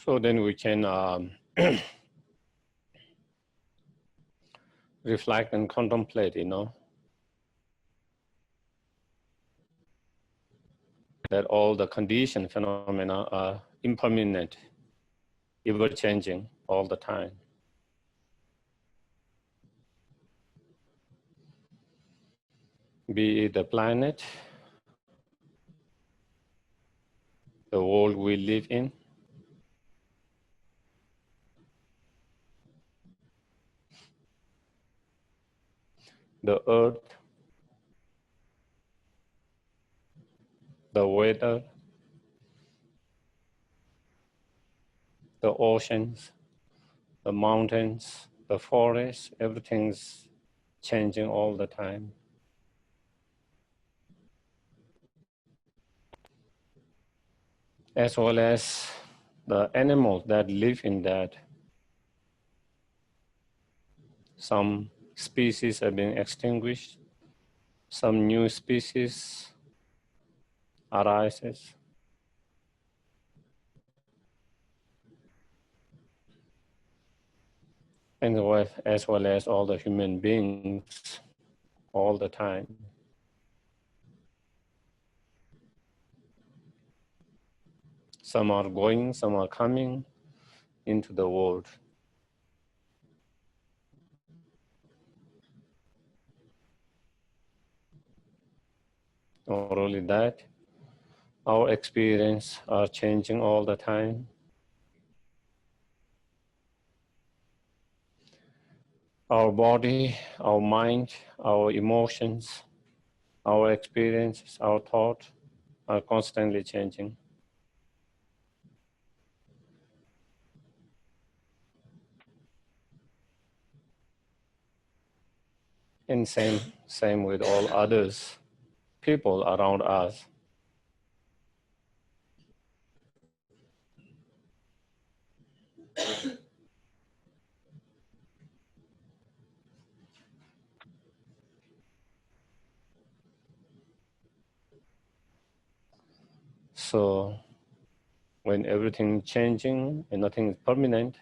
So then we can reflect and contemplate, that all the conditioned phenomena are impermanent, ever-changing all the time. Be it the planet, the world we live in, the earth, the weather, the oceans, the mountains, the forests, everything's changing all the time. As well as the animals that live in that. Some species have been extinguished, some new species arises. And as well as all the human beings all the time. Some are going, some are coming into the world. Not only that, our experience are changing all the time. Our body, our mind, our emotions, our experiences, our thoughts are constantly changing. And same with all others, people around us. So when everything is changing and nothing is permanent,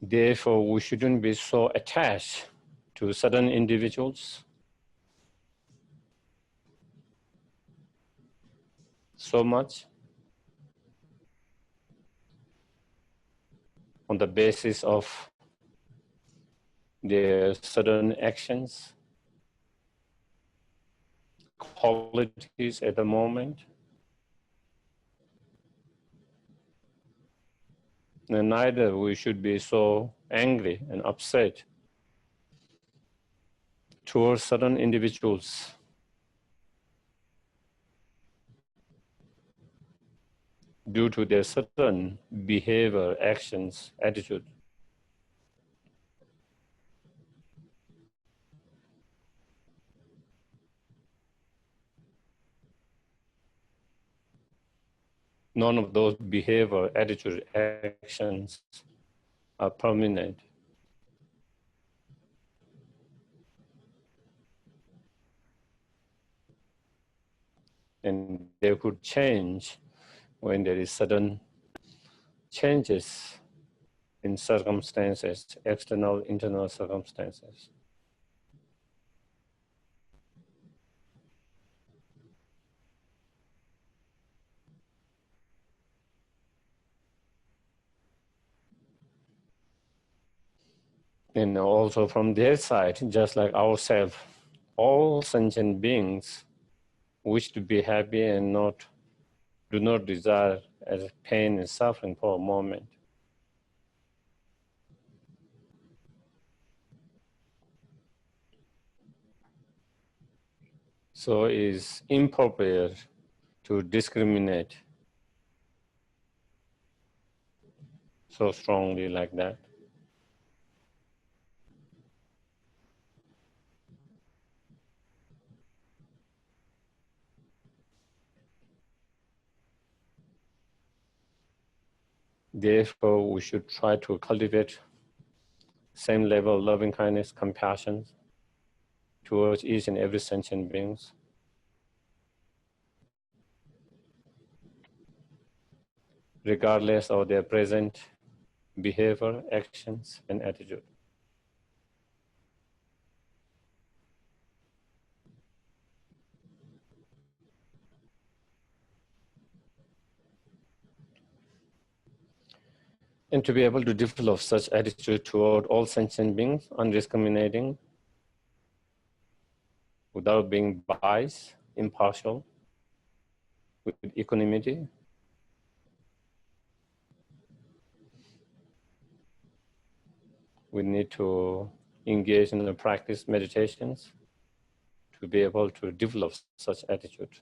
therefore we shouldn't be so attached to certain individuals so much on the basis of their certain actions, qualities at the moment. And neither we should be so angry and upset towards certain individuals due to their certain behavior, actions, attitude. None of those behavior, attitude, actions are permanent. And they could change when there is sudden changes in circumstances, external, internal circumstances. And also from their side, just like ourselves, all sentient beings wish to be happy and do not desire as pain and suffering for a moment. So it is inappropriate to discriminate so strongly like that. Therefore, we should try to cultivate same level of loving kindness, compassion towards each and every sentient beings. regardless of their present behavior, actions, and attitude. And to be able to develop such attitude toward all sentient beings, undiscriminating, without being biased, impartial, with equanimity, we need to engage in the practice meditations to be able to develop such attitude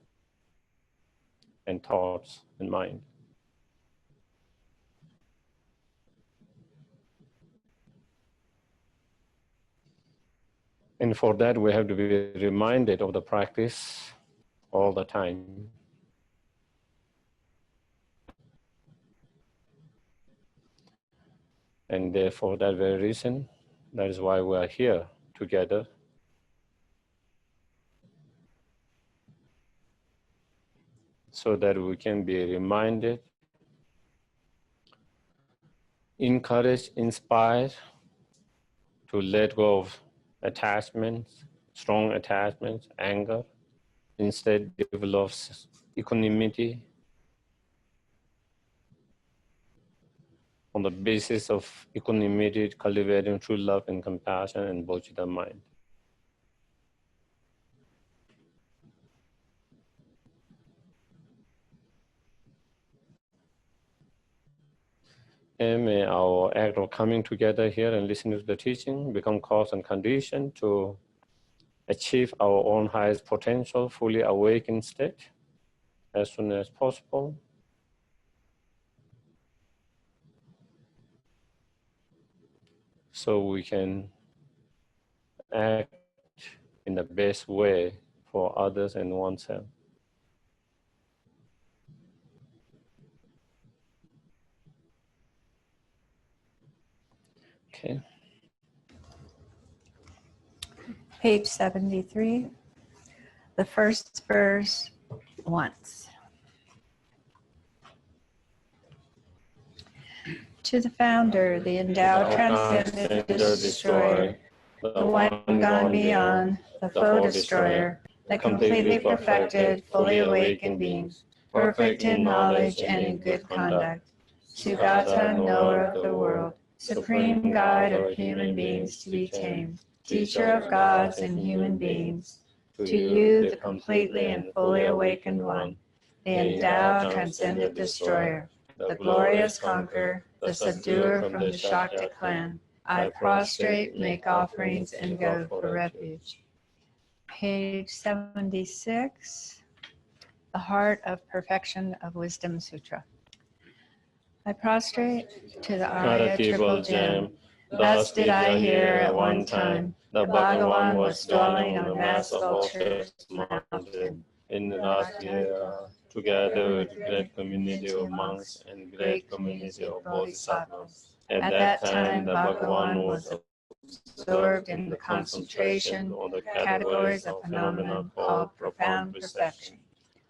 and thoughts and mind. And for that, we have to be reminded of the practice all the time. And for that very reason, that is why we are here together. So that we can be reminded, encouraged, inspired to let go of attachments, strong attachments, anger, instead develops equanimity on the basis of equanimity, cultivating true love and compassion and bodhicitta mind. And may our act of coming together here and listening to the teaching become cause and condition to achieve our own highest potential, fully awakened state as soon as possible. So we can act in the best way for others and oneself. Okay. Page 73, the first verse once. To the founder, the endowed, transcendent destroyer, the one gone beyond, the foe destroyer, the completely perfected, fully awakened being, perfect in knowledge and in good conduct, Sugata, knower of the world, supreme guide of human beings to be tamed, teacher of gods and human beings, to you, the completely and fully awakened one, the endowed, transcendent destroyer, the glorious conqueror, the subduer from the Shakta clan, I prostrate, make offerings, and go for refuge. Page 76, the Heart of Perfection of Wisdom Sutra. I prostrate to the Arya Triple Gem. Thus did I hear at one time, the Bhagavan was dwelling on a mass vulture's mountain in the last year, together with great community of monks and great community of bodhisattvas. At that time, Bhagavan was absorbed in the concentration of the categories of phenomena called profound perfection.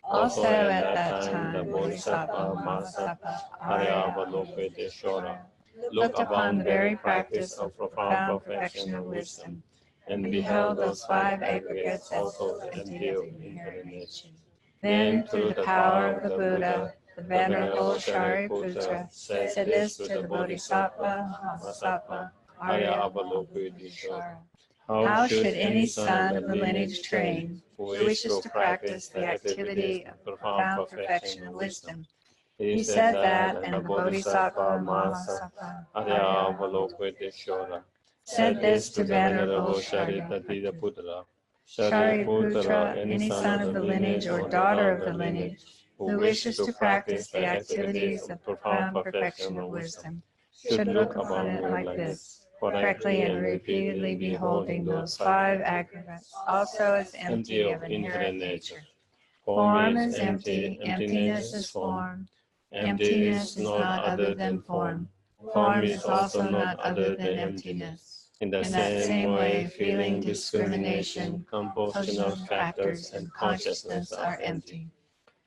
Also at that time, the Bodhisattva Mahasapa Aryavalokiteshvara looked upon the very practice of profound perfection of wisdom, and beheld those five aggregates as empty of inherent nature. Then, through the power of the Buddha, the Venerable Shariputra said this to the Bodhisattva Mahasapa Aryavalokiteshvara. How should any son of the lineage train, who wishes to practice the activity of profound perfection of wisdom? He said that, and the Bodhisattva Mahasapa Aryavalokiteshvara said this to Venerable Shariputra. Shariputra, any son of the lineage or daughter of the lineage, who wishes to practice the activities of profound perfection of wisdom, should look upon it like this, correctly and repeatedly beholding those five aggregates also as empty of inherent nature. Form is empty, emptiness is form. Emptiness is not other than form. Form is also not other than emptiness. In the same way, feeling, discrimination, compositional factors, and consciousness are empty.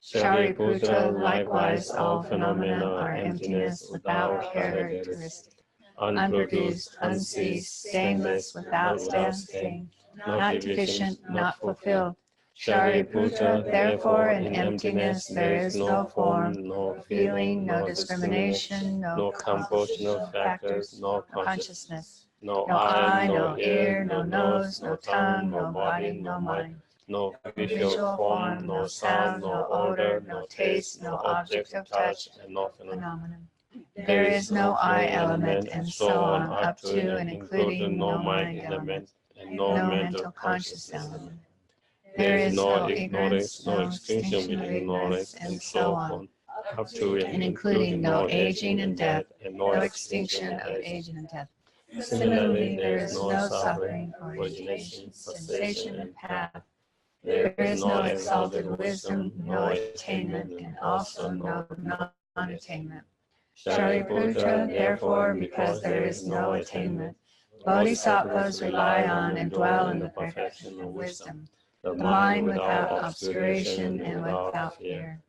Shariputra, likewise, all phenomena are emptiness without characteristic, unproduced, unceased, stainless, without stain, not deficient, not fulfilled. Shariputra, therefore in emptiness there is no form, no feeling, no discrimination, no compositional factors, no consciousness, no eye, no ear, no nose, no tongue, no body, no mind, no visual form, no sound, no odor, no taste, no object of touch, and no phenomenon. There is no I element, and so on, up to and including no mind element, and no mental conscious element. There is no ignorance, no extinction of ignorance, and so on, up to and including no aging and death, and no extinction of aging and death. Similarly, there is no suffering, origination, cessation, and path. There is no exalted wisdom, no attainment, and also no non-attainment. Shariputra, therefore, because there is no attainment, bodhisattvas rely on and dwell in the perfection of wisdom, the mind without obscuration and without fear.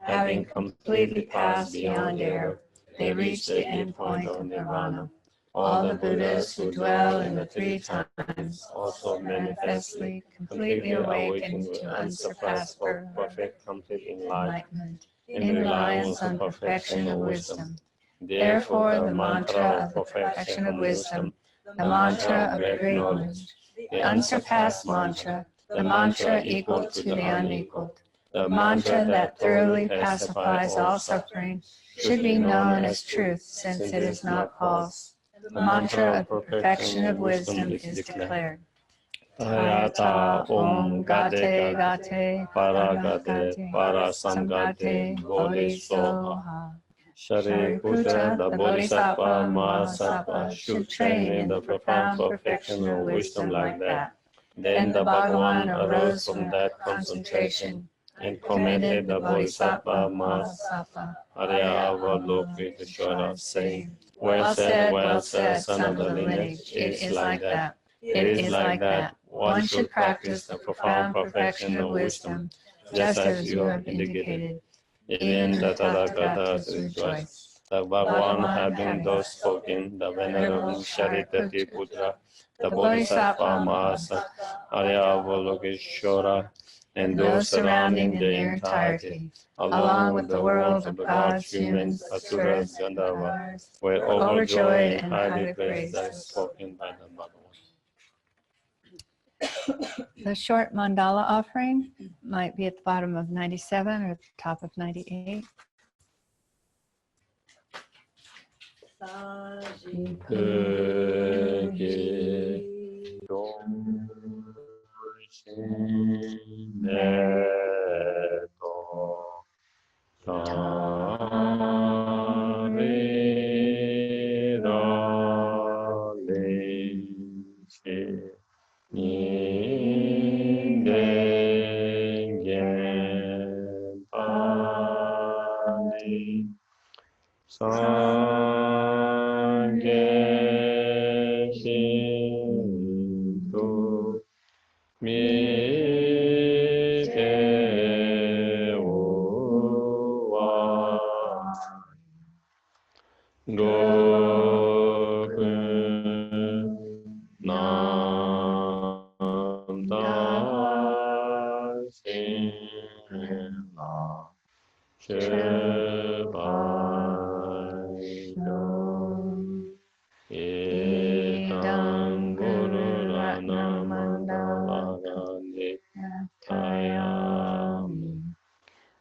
Having completely passed beyond error, they reach the end point of nirvana. All the Buddhas who dwell in the three times also manifestly, completely awaken to unsurpassed perfect, complete enlightenment, in reliance on perfection of wisdom. Therefore, the mantra of the perfection of wisdom, the mantra of great knowledge, the unsurpassed mantra, the mantra equal to the unequaled, the mantra that thoroughly pacifies all suffering, should be known as truth, since it is not false. The mantra of perfection of wisdom is declared. Tayata Om Gate Gate Paragate Parasamgate Bodhisoha. Shariputra, the Bodhisattva Mahasattva, should train in the profound perfection of wisdom like that. Then the Bhagavan arose from that concentration and commended the Bodhisattva Mahasattva, Aryavalokitasvara, saying, well said, son of the lineage, it is like that. It is like that. One should practice the profound perfection of wisdom, just as you have indicated. Even the Tathagatas rejoice. The Bhagavan having thus spoken, the Venerable Sharitatiputra, the Bodhisattva Mahasattva, Aryavalokiteshvara, and those surrounding in their entirety, along with the world of gods, humans, asuras, Gandharvas, were overjoyed and highly praised as spoken by the Bhagavan. The short mandala offering might be at the bottom of 97 or the top of 98.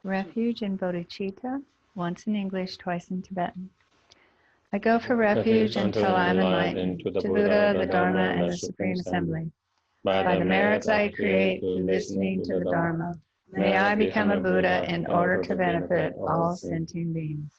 Refuge in bodhicitta, once in English, twice in Tibetan. I go for refuge until I am enlightened to the Buddha, the Dharma, and the Supreme Assembly. By the merits I create through listening to the Dharma, may I become a Buddha in order to benefit all sentient beings.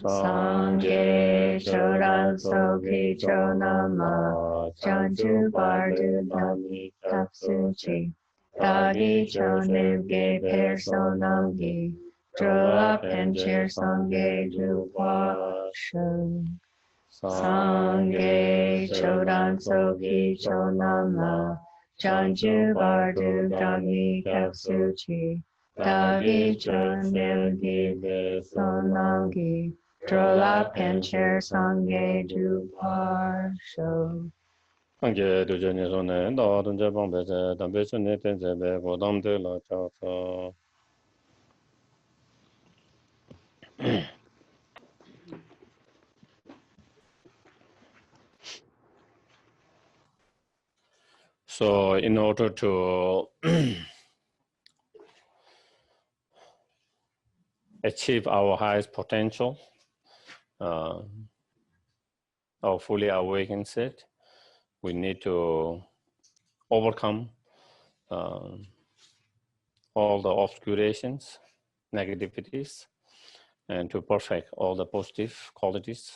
Sangye Chodan Soki Chonama Chanchu Bardu Dami Tapsuchi Dagi Chonevge Personangi Drola Pencher Sangye Dupwa Shu Sangye Chodan Soki Chonama Chanchu Bardu Dami Tapsuchi Dagi Chondelgi Sonalgi Drola Pencher Sangye Dupar Show. Angye Duje Nizone, Da Dunje Bambeze, Dambeche Netenzebe, Godamde La Chasa. So, in order to achieve our highest potential, our fully awakened state, we need to overcome all the obscurations, negativities, and to perfect all the positive qualities.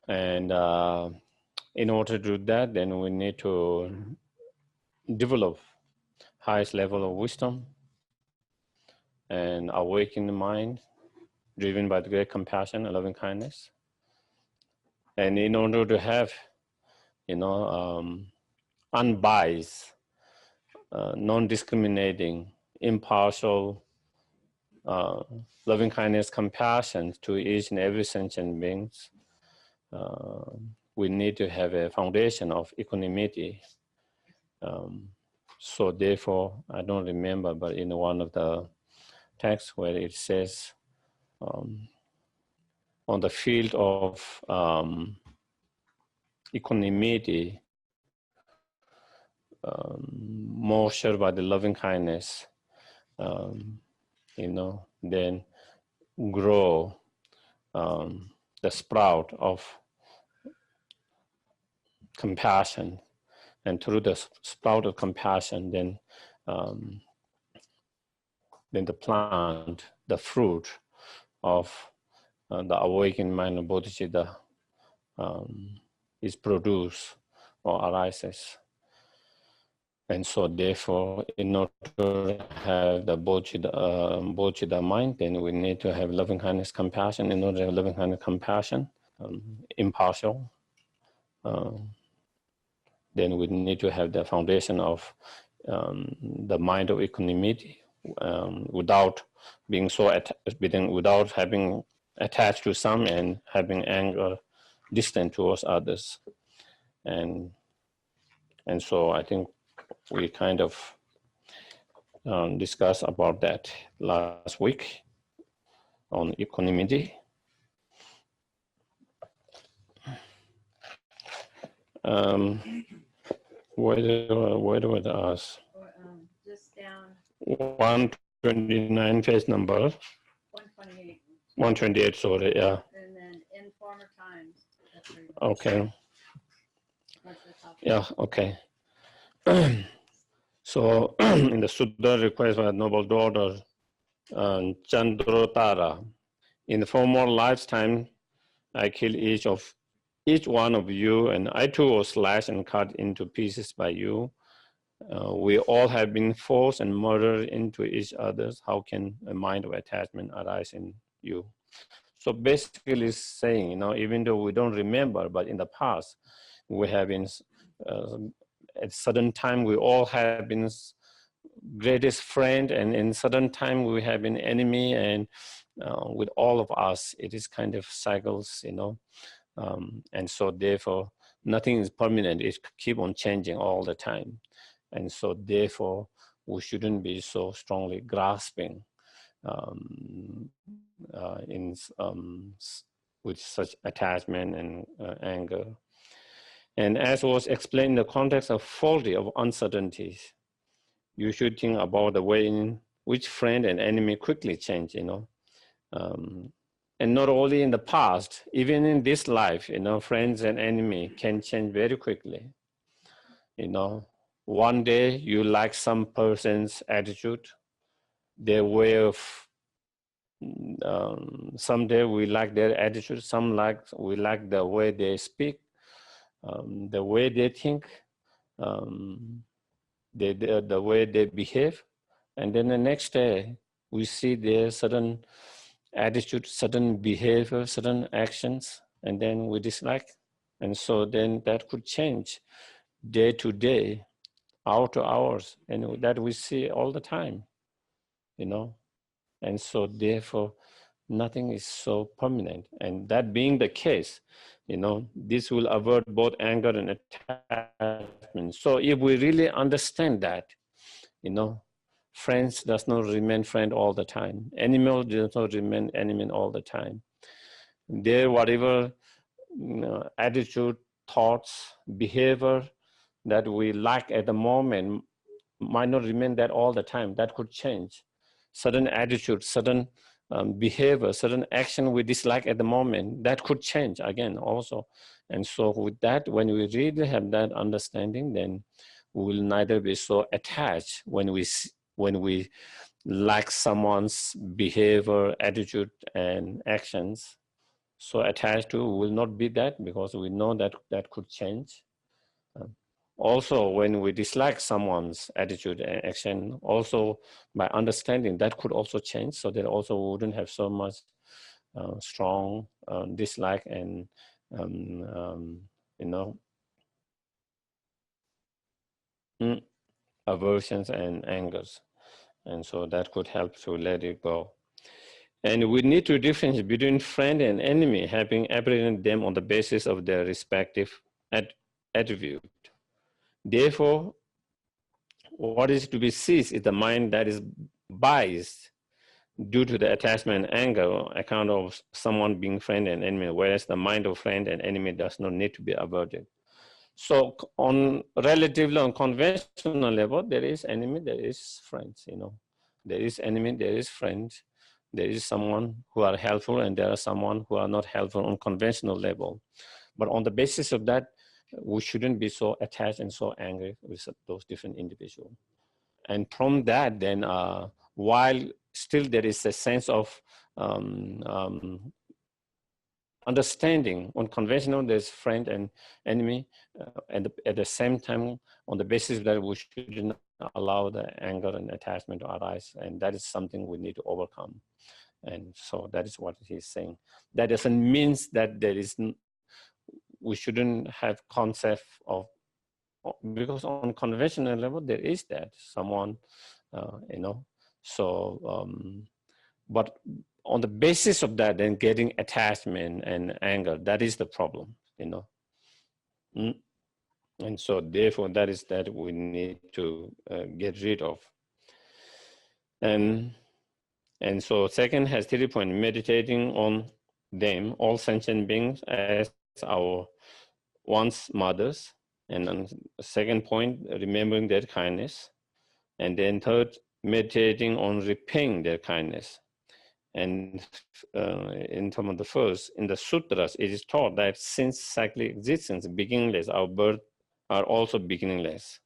And in order to do that, then we need to develop highest level of wisdom and awaken the mind, driven by the great compassion and loving kindness. And in order to have, unbiased, non-discriminating, impartial, loving kindness, compassion to each and every sentient beings, we need to have a foundation of equanimity. So therefore, I don't remember, but in one of the texts where it says, on the field of equanimity, more shared by the loving kindness, then grow the sprout of compassion, and through the sprout of compassion, then the plant, the fruit of the awakened mind of bodhicitta is produced or arises. And so therefore, in order to have the bodhicitta mind, then we need to have loving kindness, compassion. In order to have loving kindness, compassion, impartial, then we need to have the foundation of the mind of equanimity, without being without having attached to some and having anger distant towards others. And so I think we kind of discussed about that last week on equanimity. Where do I ask? Just down 129 page number. 128. 128, sorry, yeah. And then in former times. Okay. Yeah, okay. So in the Sutta request by noble daughter Chandrotara, in the former lifetime, I killed each one of you, and I too was slashed and cut into pieces by you. We all have been forced and murdered into each other's. How can a mind of attachment arise in you? So basically it's saying, even though we don't remember, but in the past, we have been, at certain time, we all have been greatest friend, and in certain time, we have been enemy, and with all of us, it is kind of cycles, and so therefore, nothing is permanent. It keep on changing all the time. And so therefore, we shouldn't be so strongly grasping with such attachment and anger. And as was explained in the context of faulty of uncertainties, you should think about the way in which friend and enemy quickly change, and not only in the past, even in this life, friends and enemy can change very quickly. One day you like some person's attitude, their way of, someday we like their attitude, we like the way they speak, the way they think, the way they behave. And then the next day we see their certain attitude, certain behavior, certain actions, and then we dislike. And so then that could change day to day, hour to hours, and that we see all the time. And so therefore, nothing is so permanent. And that being the case, this will avert both anger and attachment. So if we really understand that, friends does not remain friend all the time. Animal does not remain enemy all the time. Their whatever attitude, thoughts, behavior that we lack at the moment might not remain that all the time. That could change. Certain attitude, certain behavior, certain action we dislike at the moment, that could change again also. And so with that, when we really have that understanding, then we will neither be so attached when we lack someone's behavior, attitude, and actions. So attached to will not be that, because we know that that could change. Also, when we dislike someone's attitude and action, also by understanding that could also change, so that also wouldn't have so much strong dislike and aversions and angers. And so that could help to let it go. And we need to differentiate between friend and enemy, having apprehended them on the basis of their respective attribute. Therefore, what is to be seized is the mind that is biased due to the attachment and anger on account of someone being friend and enemy, whereas the mind of friend and enemy does not need to be averted. So on relatively on conventional level, there is enemy, there is friends, There is enemy, there is friends. There is someone who are helpful and there are someone who are not helpful on conventional level. But on the basis of that, we shouldn't be so attached and so angry with those different individuals. And from that, then, while still there is a sense of understanding on conventional, there's friend and enemy, and at the same time, on the basis that we shouldn't allow the anger and attachment to arise, and that is something we need to overcome. And so that is what he's saying. That doesn't mean that we shouldn't have concept of, because on conventional level there is that someone, but on the basis of that, then getting attachment and anger, that is the problem, And so therefore that is that we need to get rid of. And so second has 3 points, meditating on them, all sentient beings, as our once mothers. And then second point, remembering their kindness. And then third, meditating on repaying their kindness. And in terms of the first, in the sutras, it is taught that since cyclic existence is beginningless, our birth are also beginningless,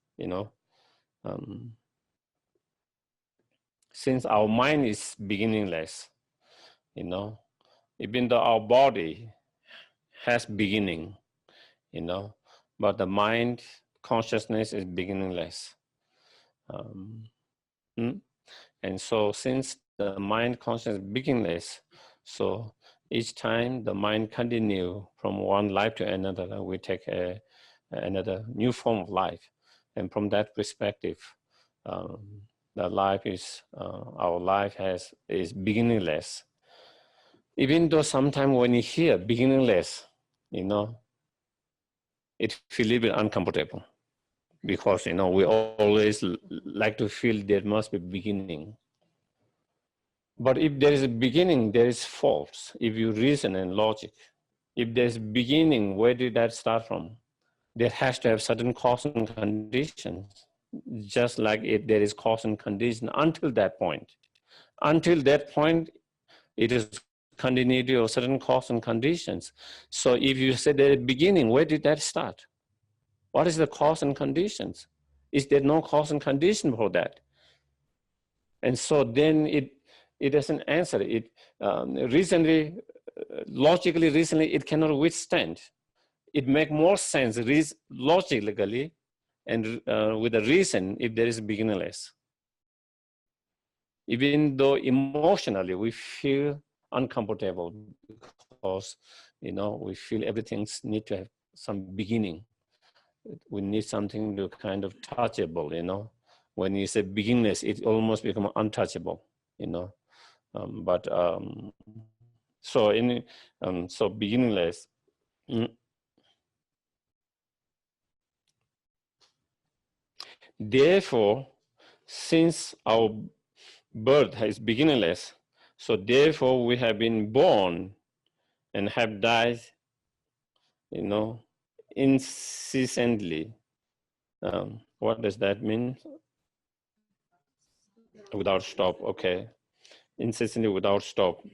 Since our mind is beginningless, even though our body has beginning, but the mind consciousness is beginningless. And so since the mind consciousness is beginningless, so each time the mind continue from one life to another, we take another new form of life. And from that perspective, the life is, our life is beginningless. Even though sometimes when you hear beginningless, it feels a little bit uncomfortable, because we always like to feel there must be beginning. But if there is a beginning, there is faults. If you reason and logic, if there's beginning, where did that start from? There has to have certain cause and conditions, just like if there is cause and condition until that point. Until that point, it is continuity of certain cause and conditions. So if you say the beginning, where did that start? What is the cause and conditions? Is there no cause and condition for that? And so then it doesn't answer it. Logically, recently, it cannot withstand. It makes more sense logically and with a reason if there is beginningless. Even though emotionally we feel uncomfortable, because we feel everything need to have some beginning. We need something to kind of touchable, When you say beginningless, it almost becomes untouchable. you know. So beginningless. Mm. Therefore, since our birth is beginningless, so therefore we have been born and have died, you know, incessantly. What does that mean? Without stop, okay. Incessantly without stop,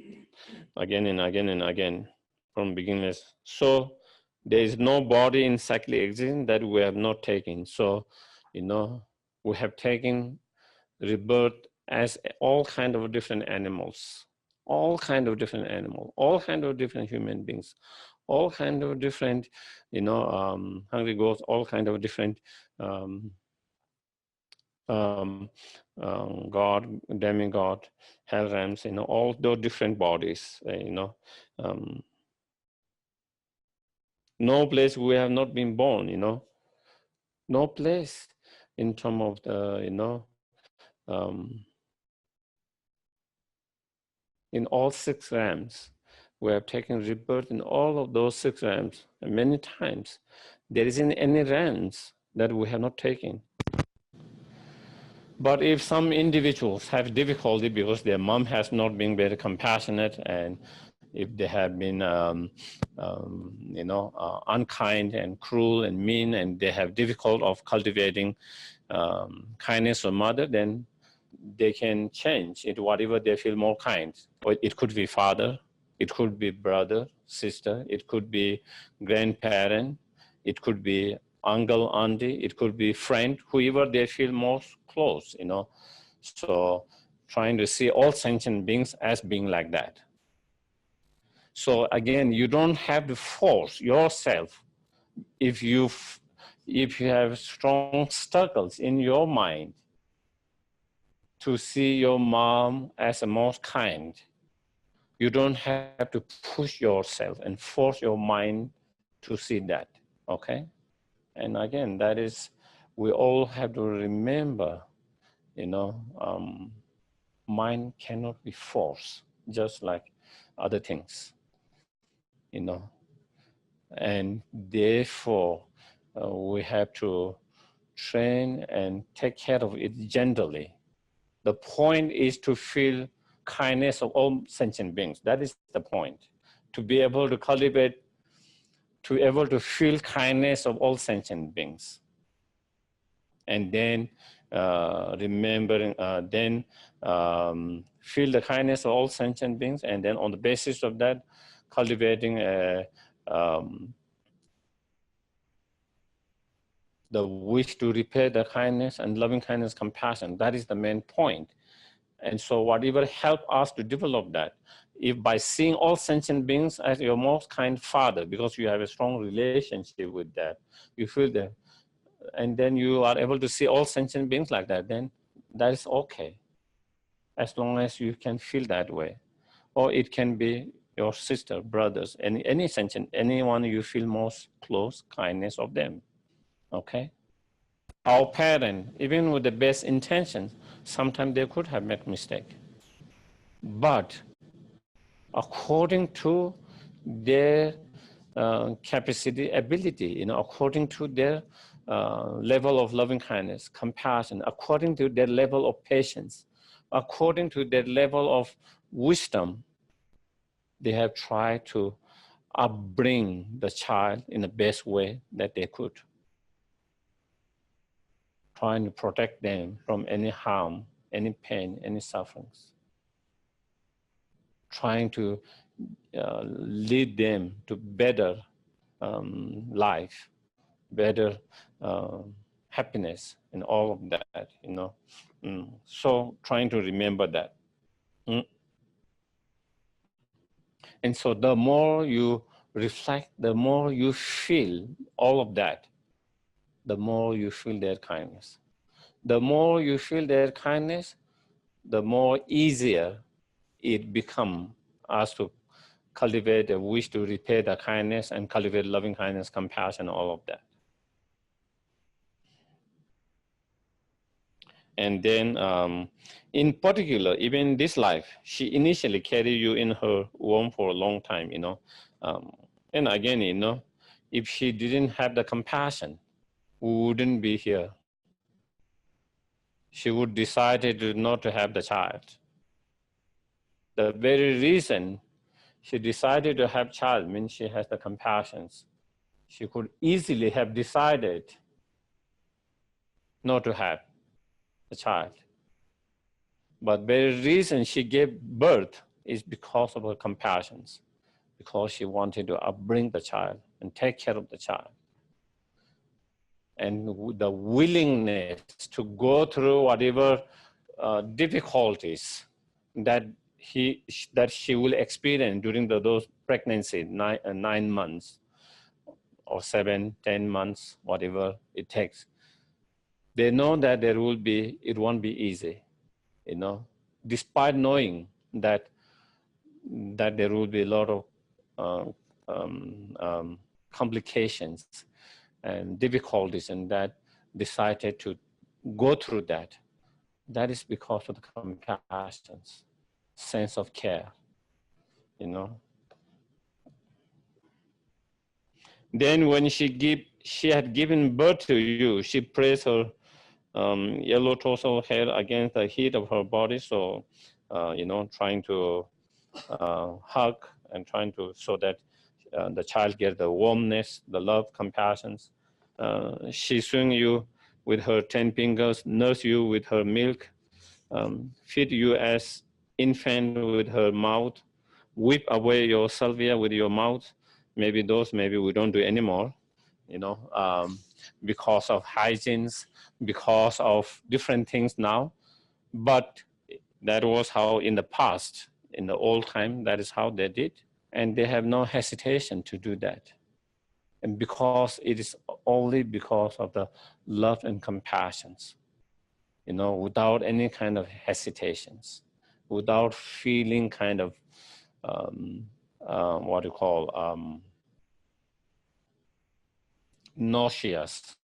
again and again and again, from beginningless. So there is no body in cyclic existence that we have not taken. So, you know, we have taken rebirth as all kind of different animals, all kind of different animals, all kind of different human beings, all kind of different, you know, hungry ghosts, all kind of different God, demigod, hell realms, you know, all those different bodies, you know. No place we have not been born, you know. No place in terms of the, you know, in all 6 realms. We have taken rebirth in all of those 6 realms many times. There isn't any realms that we have not taken. But if some individuals have difficulty because their mom has not been very compassionate, and if they have been, you know, unkind and cruel and mean, and they have difficulty of cultivating kindness of mother, then they can change it whatever they feel more kind. Or it could be father, it could be brother, sister, it could be grandparent, it could be uncle, auntie, it could be friend, whoever they feel most close, you know. So trying to see all sentient beings as being like that. So again, you don't have to force yourself. If you have strong struggles in your mind to see your mom as the most kind, you don't have to push yourself and force your mind to see that, okay? And again, that is, we all have to remember, you know, mind cannot be forced, just like other things, you know. And therefore, we have to train and take care of it gently. The point is to feel kindness of all sentient beings. That is the point. To be able to cultivate, to be able to feel kindness of all sentient beings. And then remembering, feel the kindness of all sentient beings, and then on the basis of that, cultivating the wish to repay the kindness and loving kindness, compassion. That is the main point. And so whatever help us to develop that, if by seeing all sentient beings as your most kind father, because you have a strong relationship with that, you feel that, and then you are able to see all sentient beings like that, then that is okay, as long as you can feel that way. Or it can be your sister, brothers, any sentient, anyone you feel most close, kindness of them, okay? Our parents, even with the best intentions, sometimes they could have made mistake. But according to their capacity, ability, you know, according to their level of loving kindness, compassion, according to their level of patience, according to their level of wisdom, they have tried to upbring the child in the best way that they could, trying to protect them from any harm, any pain, any sufferings, trying to lead them to better life, better happiness, and all of that, you know. So trying to remember that. And so the more you reflect, the more you feel all of that, the more you feel their kindness. The more you feel their kindness, the more easier it becomes us to cultivate a wish to repay the kindness and cultivate loving kindness, compassion, all of that. And then in particular, even this life, she initially carried you in her womb for a long time, and again, if she didn't have the compassion, we wouldn't be here. She would decide not to have the child. The very reason she decided to have child means she has the compassion. She could easily have decided not to have the child. But the very reason she gave birth is because of her compassion, because she wanted to upbring the child and take care of the child. And the willingness to go through whatever difficulties that she will experience during those pregnancy, 9 months or 7, 10 months, whatever it takes. They know that it won't be easy, despite knowing that there will be a lot of complications and difficulties, and that decided to go through that. That is because of the compassion, sense of care, Then when she had given birth to you, she placed her yellow torso hair against the heat of her body, so trying to hug and trying to so that the child gets the warmness, the love, compassion. She swung you with her 10 fingers, nurse you with her milk, feed you as infant with her mouth, whip away your salvia with your mouth. Maybe we don't do anymore, because of hygienes, because of different things now. But that was how in the past, in the old time, that is how they did. And they have no hesitation to do that. And because it is only because of the love and compassion, without any kind of hesitations, without feeling kind of, nauseous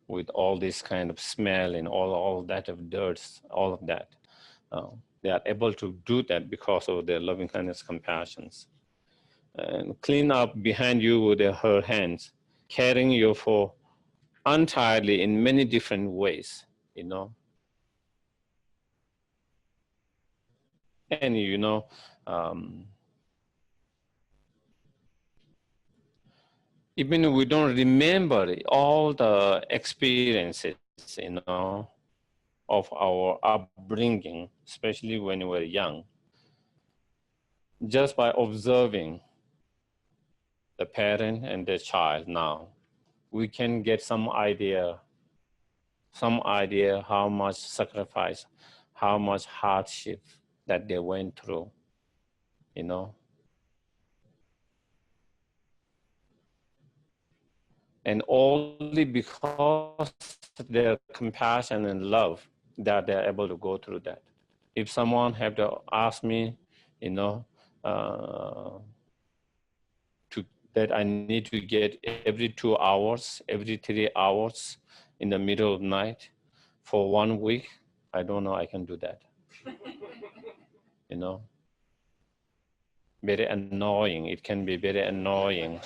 with all this kind of smell and all that of dirt, all of that. They are able to do that because of their loving kindness, compassions. And clean up behind you with her hands, carrying you for untiredly in many different ways, And even we don't remember all the experiences, of our upbringing, especially when we were young, just by observing the parent and the child now, we can get some idea how much sacrifice, how much hardship that they went through, And only because their compassion and love that they're able to go through that. If someone have to ask me, that I need to get every 2 hours, every 3 hours in the middle of the night for 1 week, I don't know I can do that. Very annoying. It can be very annoying,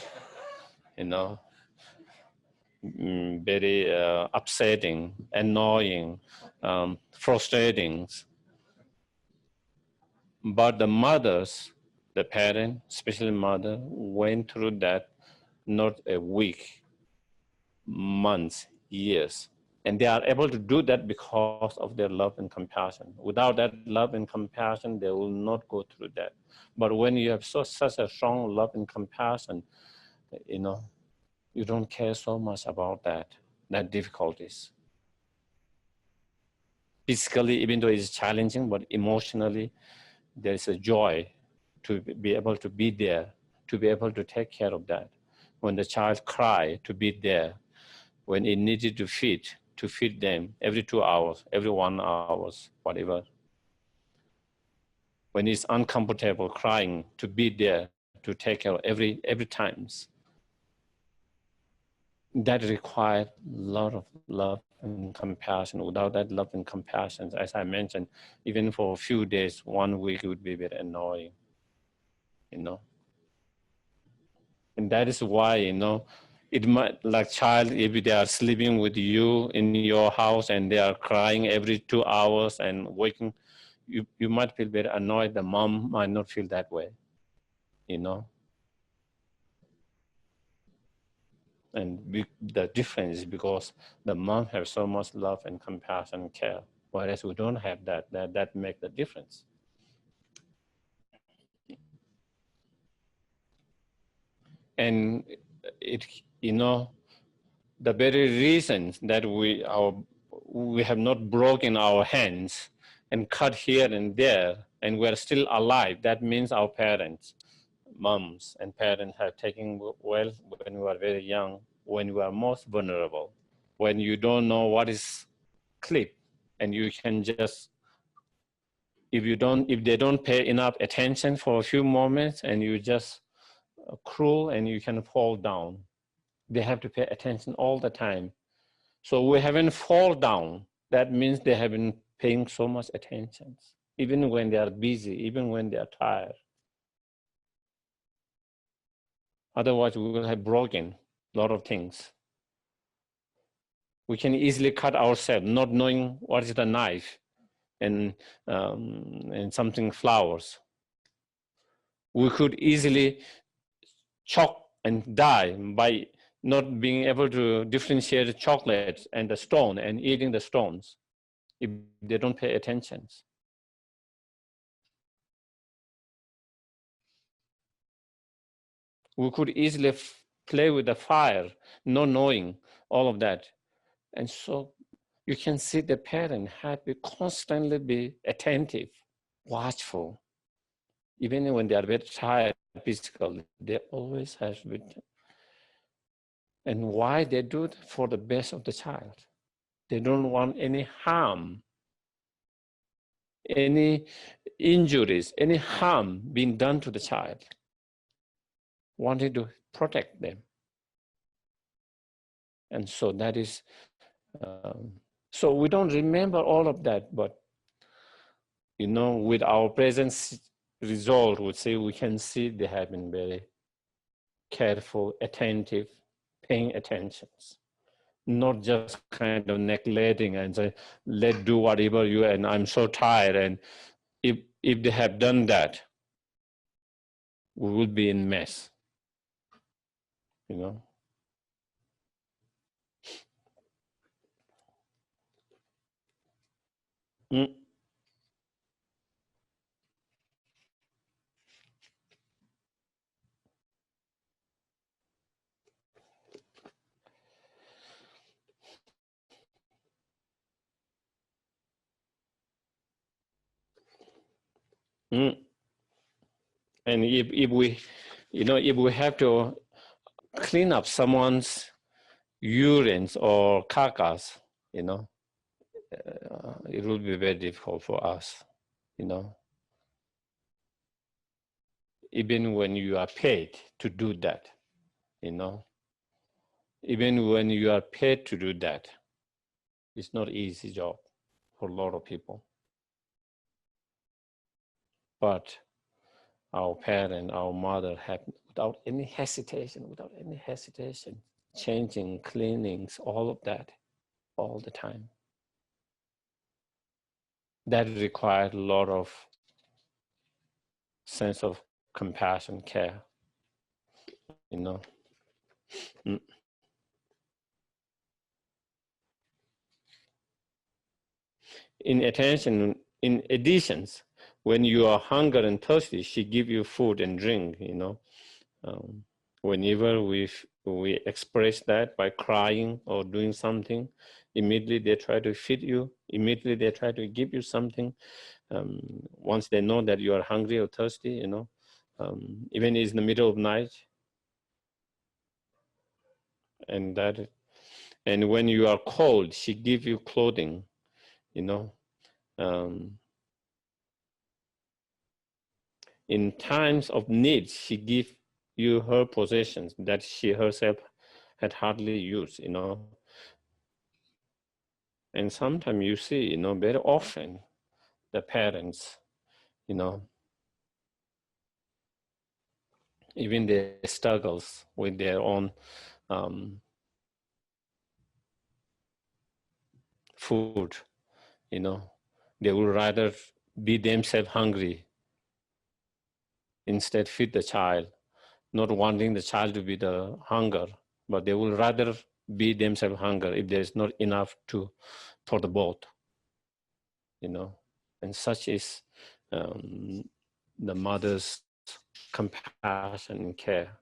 very upsetting, annoying, frustrating. But the mothers, the parent, especially mother, went through that not a week, months, years. And they are able to do that because of their love and compassion. Without that love and compassion, they will not go through that. But when you have such a strong love and compassion, you don't care so much about that difficulties. Physically, even though it's challenging, but emotionally, there is a joy to be able to be there, to be able to take care of that. When the child cries, to be there. When it needed to feed them every 2 hours, every 1 hour, whatever. When it's uncomfortable crying, to be there, to take care of every times. that requires a lot of love and compassion. Without that love and compassion, as I mentioned, even for a few days, 1 week, it would be very annoying, you know. And that is why, you know, it might, like child, if they are sleeping with you in your house and they are crying every 2 hours and waking, you might feel very annoyed. The mom might not feel that way, you know. And the difference is because the mom has so much love and compassion and care, whereas we don't have that. That makes the difference. And it, you know, the very reasons that we have not broken our hands and cut here and there, and we're still alive, that means our parents, moms and parents, have taken well when we were very young, when we are most vulnerable, when you don't know what is clip, and you can just, if they don't pay enough attention for a few moments, and you just cruel and you can fall down. They have to pay attention all the time. So we haven't fall down. That means they have been paying so much attention, even when they are busy, even when they are tired. Otherwise, we will have broken a lot of things. We can easily cut ourselves, not knowing what is the knife and something flowers. We could easily choke and die by not being able to differentiate the chocolate and the stone and eating the stones if they don't pay attention. We could easily play with the fire, not knowing all of that. And so you can see the parent have to constantly be attentive, watchful. Even when they are very tired physically, they always have to be. And why they do it? For the best of the child. They don't want any harm, any injuries, any harm being done to the child. Wanting to protect them. And so that is, so we don't remember all of that, but, you know, with our present result, would say we can see they have been very careful, attentive, paying attention. Not just kind of neglecting and say, let's do whatever you, and I'm so tired. And if they have done that, we will be in mess, you know. Mm. Mm. And if we, you know, if we have to clean up someone's urines or carcass, you know, it will be very difficult for us, you know. Even when you are paid to do that, you know, even when you are paid to do that, it's not an easy job for a lot of people. But our parent, our mother have, without any hesitation, changing, cleanings, all of that, all the time. That required a lot of sense of compassion, care, you know. Mm. In additions, when you are hungry and thirsty, she give you food and drink, you know. Whenever we express that by crying or doing something, immediately they try to feed you, immediately they try to give you something. Once they know that you are hungry or thirsty, you know, even in the middle of night. And when you are cold, she give you clothing, you know. In times of need, she give you her possessions that she herself had hardly used, And sometimes you see, very often the parents, even their struggles with their own food, they would rather be themselves hungry instead feed the child, not wanting the child to be the hunger, but they will rather be themselves hunger if there is not enough for the both, and such is the mother's compassion and care.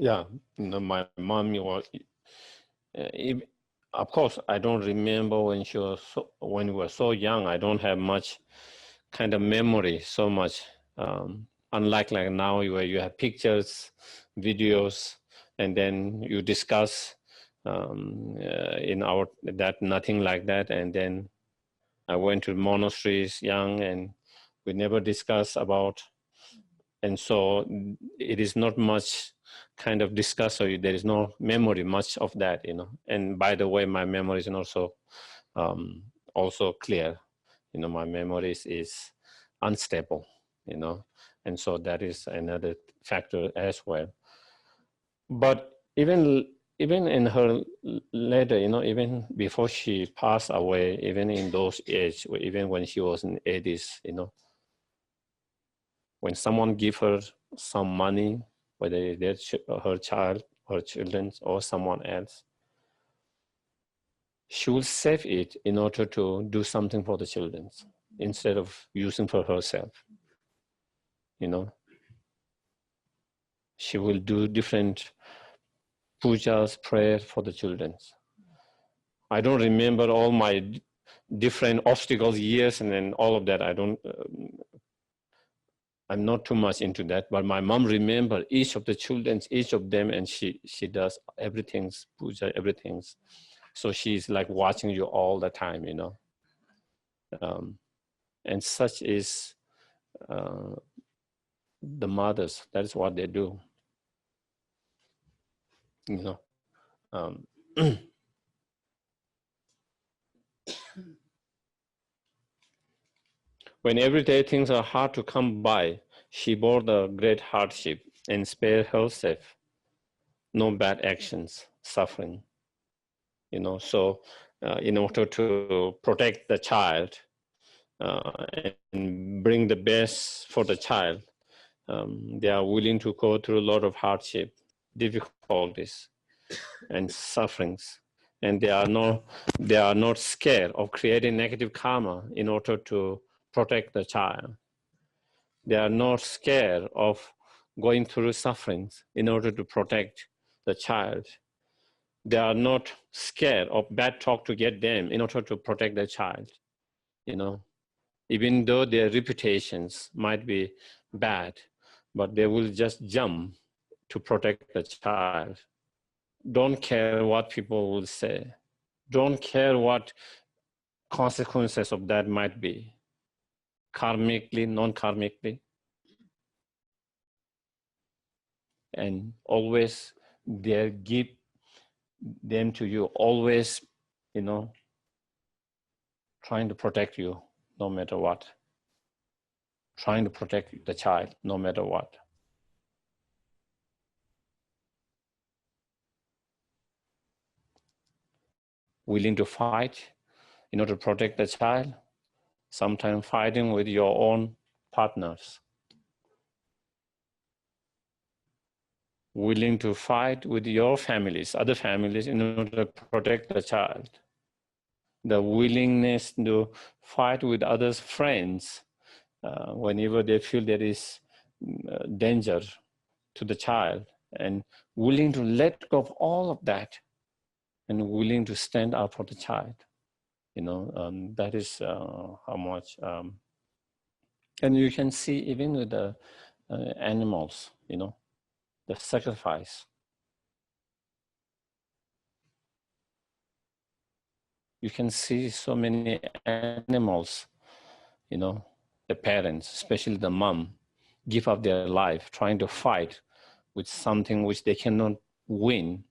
Yeah, my mom was. Of course, I don't remember when when we were so young. I don't have much kind of memory so much. Unlike like now, where you have pictures, videos, and then you discuss. In that nothing like that, and then I went to monasteries young, and we never discuss about. And so it is not much kind of discuss, so there is no memory much of that, And by the way, my memory is also clear. My memory is unstable, and so that is another factor as well. But even in her later, even before she passed away, even in those age, even when she was in 80s, when someone give her some money, whether it's her child, her children, or someone else, she will save it in order to do something for the children instead of using for herself. She will do different pujas, prayer for the children. I don't remember all my different obstacles, years, and then all of that. I'm not too much into that, but my mom remember each of the children, each of them, and she does everything's puja, everything's. So she's like watching you all the time, and such is the mothers. That is what they do, When everyday things are hard to come by, she bore the great hardship and spared herself no bad actions, suffering. So in order to protect the child and bring the best for the child, they are willing to go through a lot of hardship, difficulties, and sufferings. And they are not scared of creating negative karma in order to protect the child. They are not scared of going through sufferings in order to protect the child. They are not scared of bad talk to get them in order to protect the child. Even though their reputations might be bad, but they will just jump to protect the child. Don't care what people will say. Don't care what consequences of that might be, karmically, non-karmically. And always they give them to you, always, trying to protect you no matter what. Trying to protect the child no matter what. Willing to fight in order to protect the child, sometimes fighting with your own partners. Willing to fight with your families, other families, in order to protect the child. The willingness to fight with others' friends whenever they feel there is danger to the child, and willing to let go of all of that and willing to stand up for the child. That is how much. And you can see even with the animals, the sacrifice. You can see so many animals, the parents, especially the mom, give up their life trying to fight with something which they cannot win,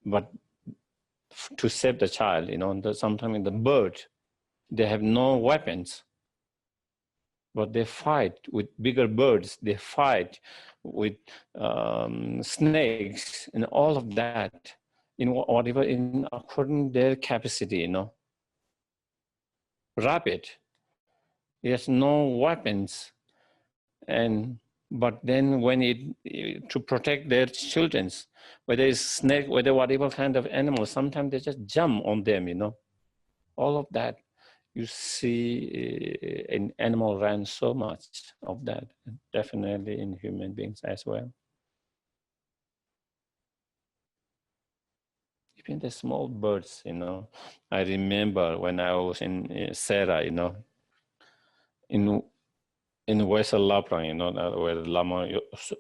but to save the child, sometimes the bird, they have no weapons, but they fight with bigger birds, they fight with snakes and all of that, in whatever, in according to their capacity, Rabbit, he has no weapons, but then when to protect their children, whether it's snake, whether whatever kind of animal, sometimes they just jump on them, all of that. You see in animal ran so much of that, definitely in human beings as well. Even the small birds, I remember when I was in Sera, in Western Lapland, where Lama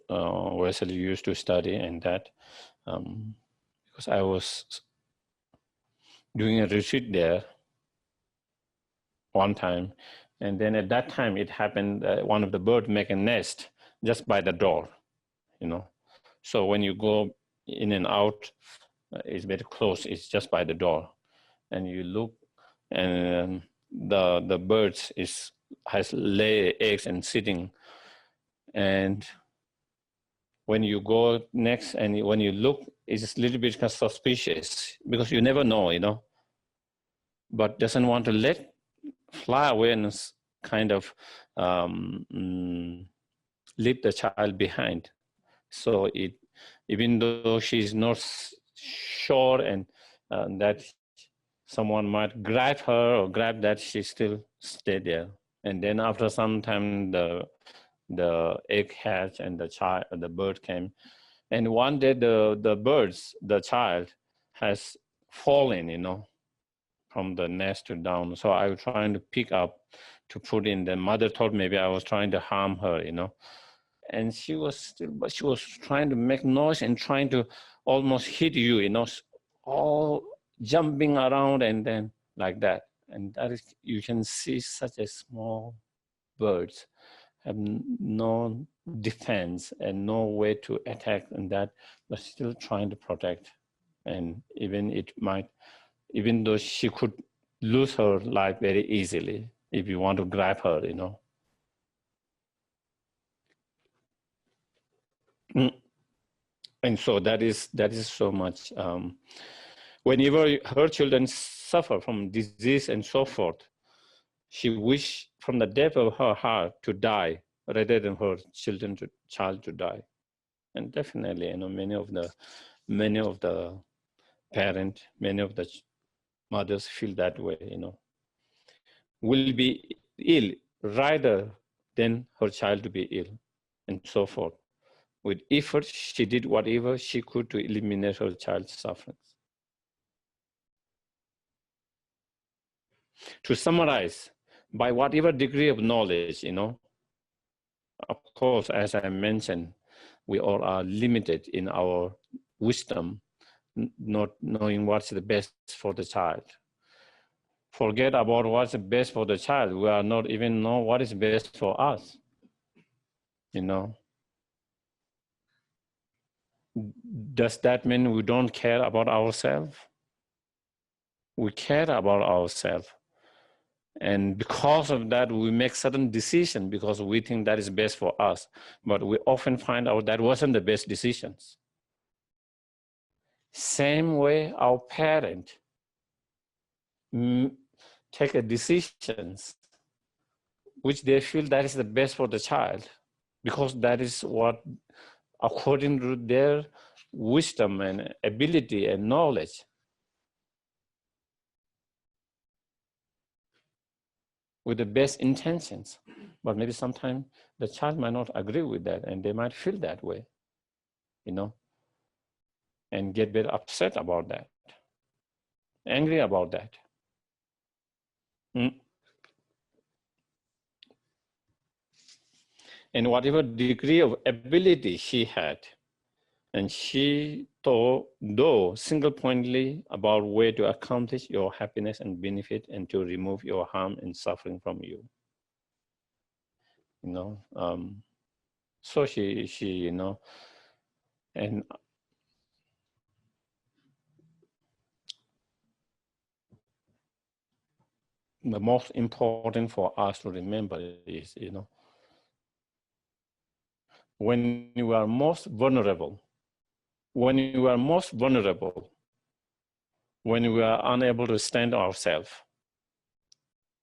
Wesley used to study, and that, because I was doing a retreat there one time, and then at that time it happened one of the birds make a nest just by the door, So when you go in and out, it's very close. It's just by the door, and you look, and the birds has lay eggs and sitting, and when you go next and when you look, it's a little bit kind of suspicious because you never know, but doesn't want to let fly away and kind of leave the child behind. So even though she's not sure and that someone might grab her or grab that, she still stayed there. And then after some time, the egg hatched and the bird came. And one day the child has fallen, from the nest down. So I was trying to pick up to put in. The mother thought maybe I was trying to harm her, And she was trying to make noise and trying to almost hit you, all jumping around and then like that. And that is, you can see such a small birds have no defense and no way to attack, and that, but still trying to protect. And even though she could lose her life very easily if you want to grab her, And so that is so much. Whenever her children suffer from disease and so forth, she wished from the depth of her heart to die rather than her child to die. And definitely, many of the parents, many of the mothers feel that way, will be ill rather than her child to be ill, and so forth. With effort, she did whatever she could to eliminate her child's sufferings. To summarize, by whatever degree of knowledge, of course, as I mentioned, we all are limited in our wisdom, not knowing what's the best for the child. Forget about what's the best for the child. We are not even know what is best for us, Does that mean we don't care about ourselves? We care about ourselves. And because of that, we make certain decisions because we think that is best for us. But we often find out that wasn't the best decisions. Same way our parents take a decisions which they feel that is the best for the child, because that is what, according to their wisdom and ability and knowledge, with the best intentions. But maybe sometimes the child might not agree with that, and they might feel that way, and get very upset about that, angry about that. And whatever degree of ability she had, And she thought, though single-pointedly about way to accomplish your happiness and benefit and to remove your harm and suffering from you. You know, so she, you know, and the most important for us to remember is, you know, when you are most vulnerable, when you are most vulnerable, when we are unable to stand ourselves,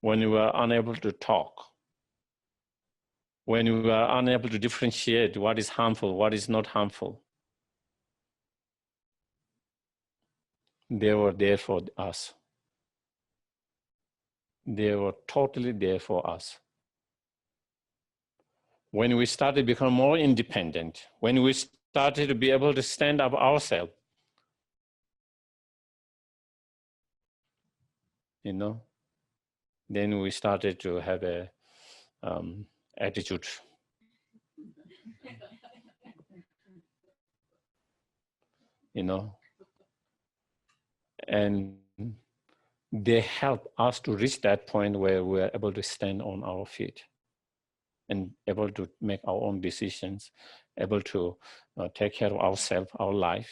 when we are unable to talk, when we are unable to differentiate what is harmful, what is not harmful, they were there for us. They were totally there for us. When we started to become more independent, when we started to be able to stand up ourselves, you know, then we started to have a attitude. You know, and they help us to reach that point where we are able to stand on our feet and able to make our own decisions, able to take care of ourselves, our life.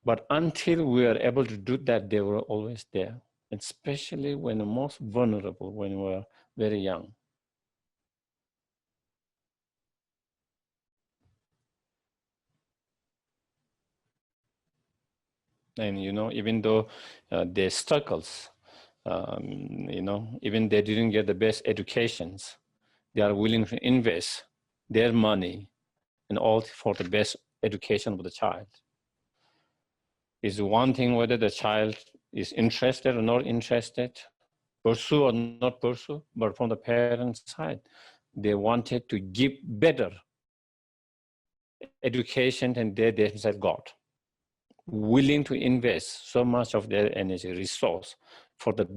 But until we are able to do that, they were always there, especially when most vulnerable, when we were very young. And, you know, even though their struggles, you know, even they didn't get the best educations, they are willing to invest their money and all for the best education of the child. Is one thing whether the child is interested or not interested, pursue or not pursue, but from the parents' side, they wanted to give better education than they themselves got. Willing to invest so much of their energy, resource for the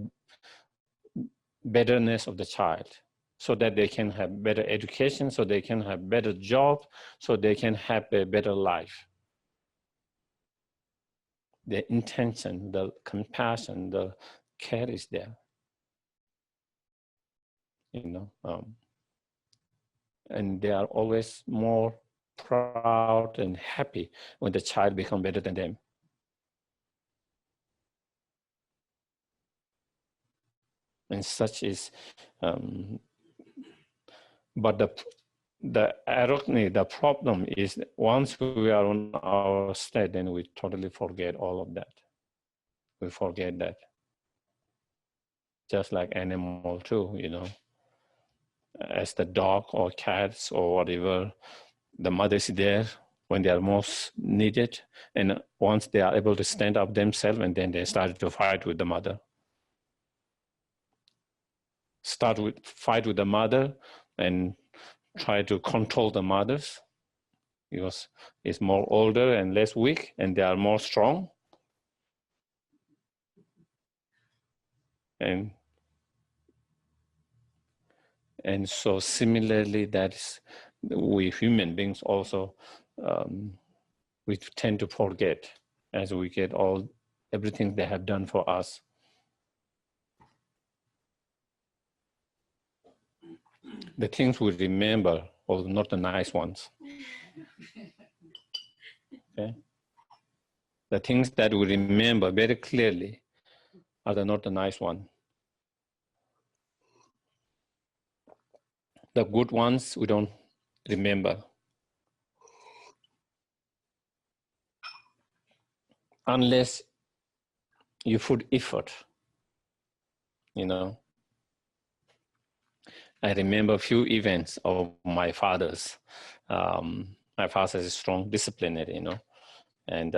betterness of the child, so that they can have better education, so they can have better job, so they can have a better life. The intention, the compassion, the care is there. You know, and they are always more proud and happy when the child becomes better than them. And such is, but the irony, the problem is once we are on our state, then we totally forget all of that. We forget that. Just like animal too, you know, as the dog or cats or whatever, the mother is there when they are most needed. And once they are able to stand up themselves, and then they start to fight with the mother. Fight with the mother and try to control the mothers because it's more older and less weak and they are more strong. And so similarly, that's we human beings also, we tend to forget as we get everything they have done for us. The things we remember are not the nice ones. Okay? The things that we remember very clearly are not the nice ones. The good ones we don't remember. Unless you put effort, you know. I remember a few events of my father's. My father is a strong disciplinary, you know, and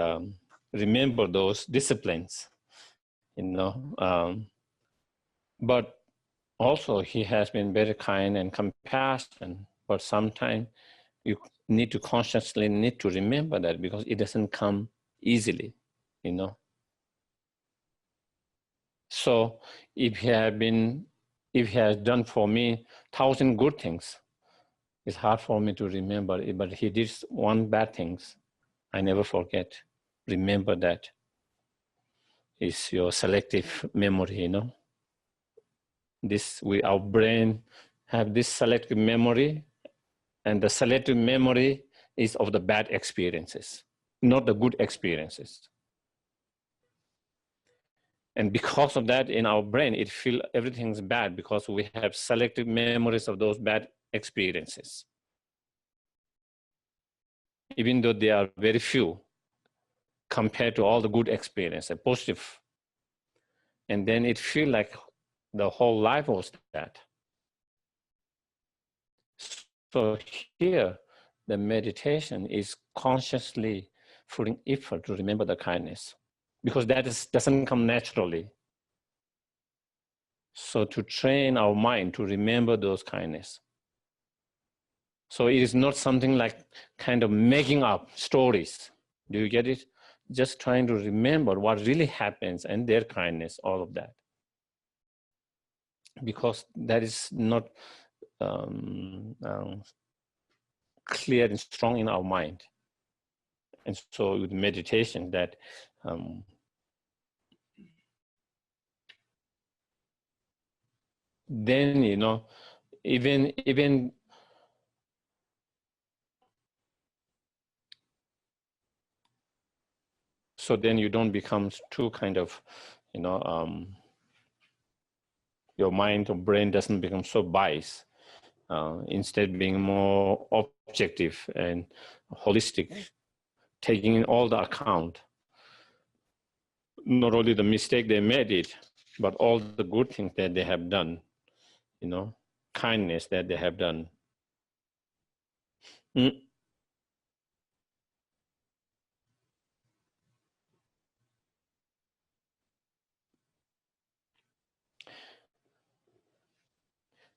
remember those disciplines, you know. But also he has been very kind and compassionate, but sometimes you need to consciously remember that because it doesn't come easily, you know. So if he has done for me 1,000 good things, it's hard for me to remember it, but he did one bad things. I never forget. Remember that. It's your selective memory, you know. Our brain have this selective memory, and the selective memory is of the bad experiences, not the good experiences. And because of that, in our brain, it feels everything's bad because we have selective memories of those bad experiences. Even though they are very few compared to all the good experiences, positive. And then it feels like the whole life was that. So here, the meditation is consciously putting effort to remember the kindness, because that doesn't come naturally. So to train our mind to remember those kindness. So it is not something like kind of making up stories. Do you get it? Just trying to remember what really happens and their kindness, all of that. Because that is not clear and strong in our mind. And so with meditation, that then, you know, even so then you don't become too kind of, you know, your mind or brain doesn't become so biased. Instead being more objective and holistic, taking in all the account, not only the mistake they made it, but all the good things that they have done, you know, kindness that they have done.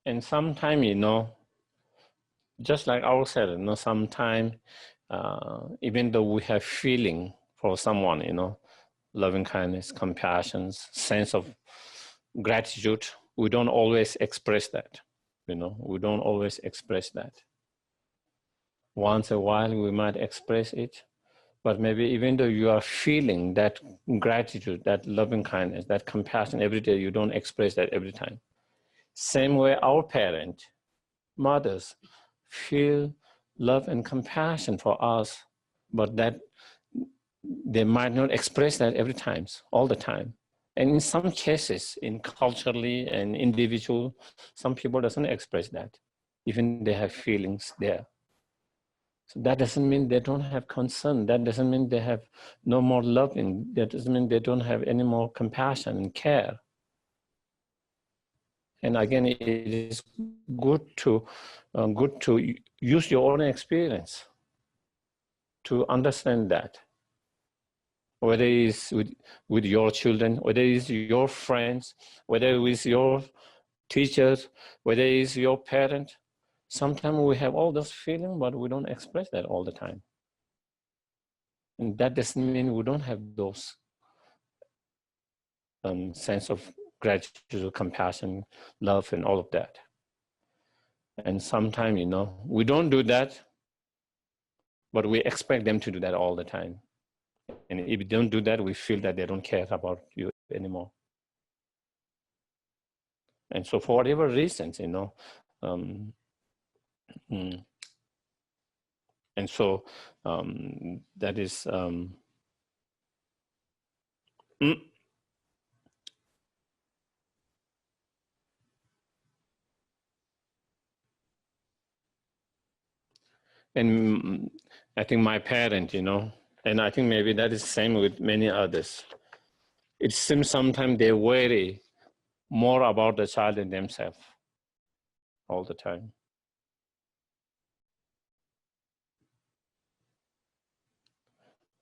And sometimes, you know, just like ourselves, you know, sometimes, even though we have feeling for someone, you know, loving kindness, compassion, sense of gratitude, we don't always express that, you know, we don't always express that. Once a while we might express it, but maybe even though you are feeling that gratitude, that loving kindness, that compassion every day, you don't express that every time. Same way our parents, mothers, feel love and compassion for us, but that they might not express that every time, all the time. And in some cases, in culturally and individual, some people doesn't express that, even they have feelings there. So that doesn't mean they don't have concern. That doesn't mean they have no more loving. That doesn't mean they don't have any more compassion and care. And again, it is good to use your own experience to understand that. Whether it's with your children, whether it's your friends, whether it's your teachers, whether it's your parent. Sometimes we have all those feelings, but we don't express that all the time. And that doesn't mean we don't have those sense of gratitude, compassion, love, and all of that. And sometimes, you know, we don't do that, but we expect them to do that all the time. And if you don't do that, we feel that they don't care about you anymore. And so for whatever reasons, you know, and so that is, and I think my parent, you know, and I think maybe that is the same with many others. It seems sometimes they worry more about the child than themselves all the time.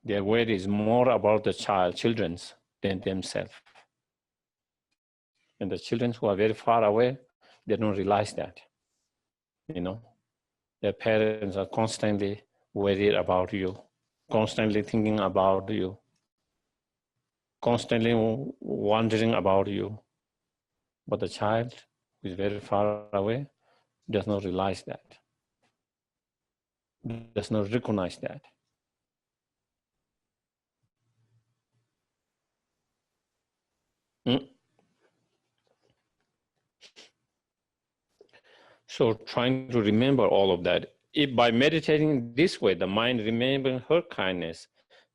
Their worry is more about the children's than themselves. And the children who are very far away, they don't realize that, you know. Their parents are constantly worried about you, constantly thinking about you, constantly wondering about you. But the child who is very far away does not realize that, does not recognize that. So trying to remember all of that. If by meditating this way, the mind remembering her kindness,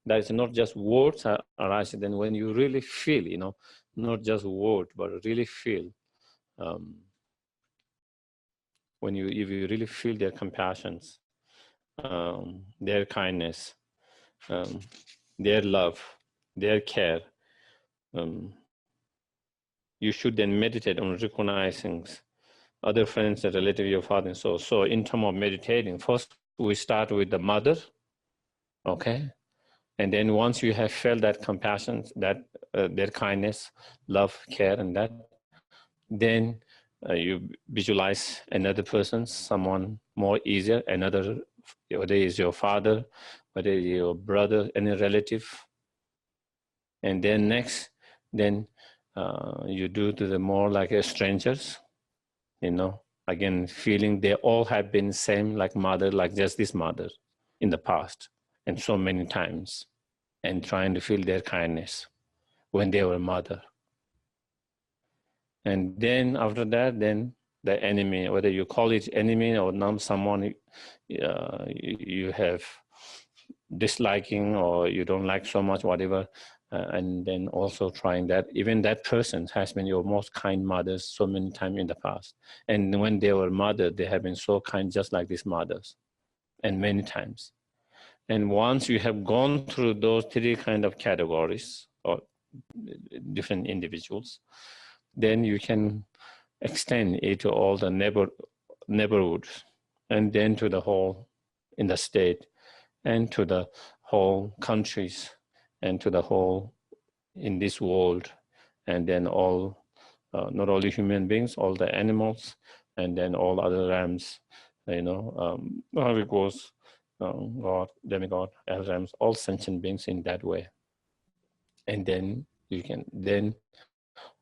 that is not just words arise, then when you really feel, not just words, but really feel, if you really feel their compassions, their kindness, their love, their care, you should then meditate on recognizing other friends and relatives of your father and soul. So in terms of meditating, first we start with the mother, okay? And then once you have felt that compassion, that their kindness, love, care, and that, then you visualize another person, someone more easier, another, whether it's your father, whether it's your brother, any relative. And then next, then you do to the more like strangers, again, feeling they all have been same like mother, like just this mother in the past, and so many times, and trying to feel their kindness when they were mother. And then after that, then the enemy, whether you call it enemy or not, someone you have disliking or you don't like so much, whatever, and then also trying that even that person has been your most kind mothers so many times in the past, and when they were mother, they have been so kind just like these mothers, and many times. And once you have gone through those three kind of categories or different individuals, then you can extend it to all the neighborhoods, and then to the whole in the state, and to the whole countries, and to the whole in this world, and then all, not only human beings, all the animals, and then all other realms, how it goes, God, demigod, realms, all sentient beings in that way. And then you can, then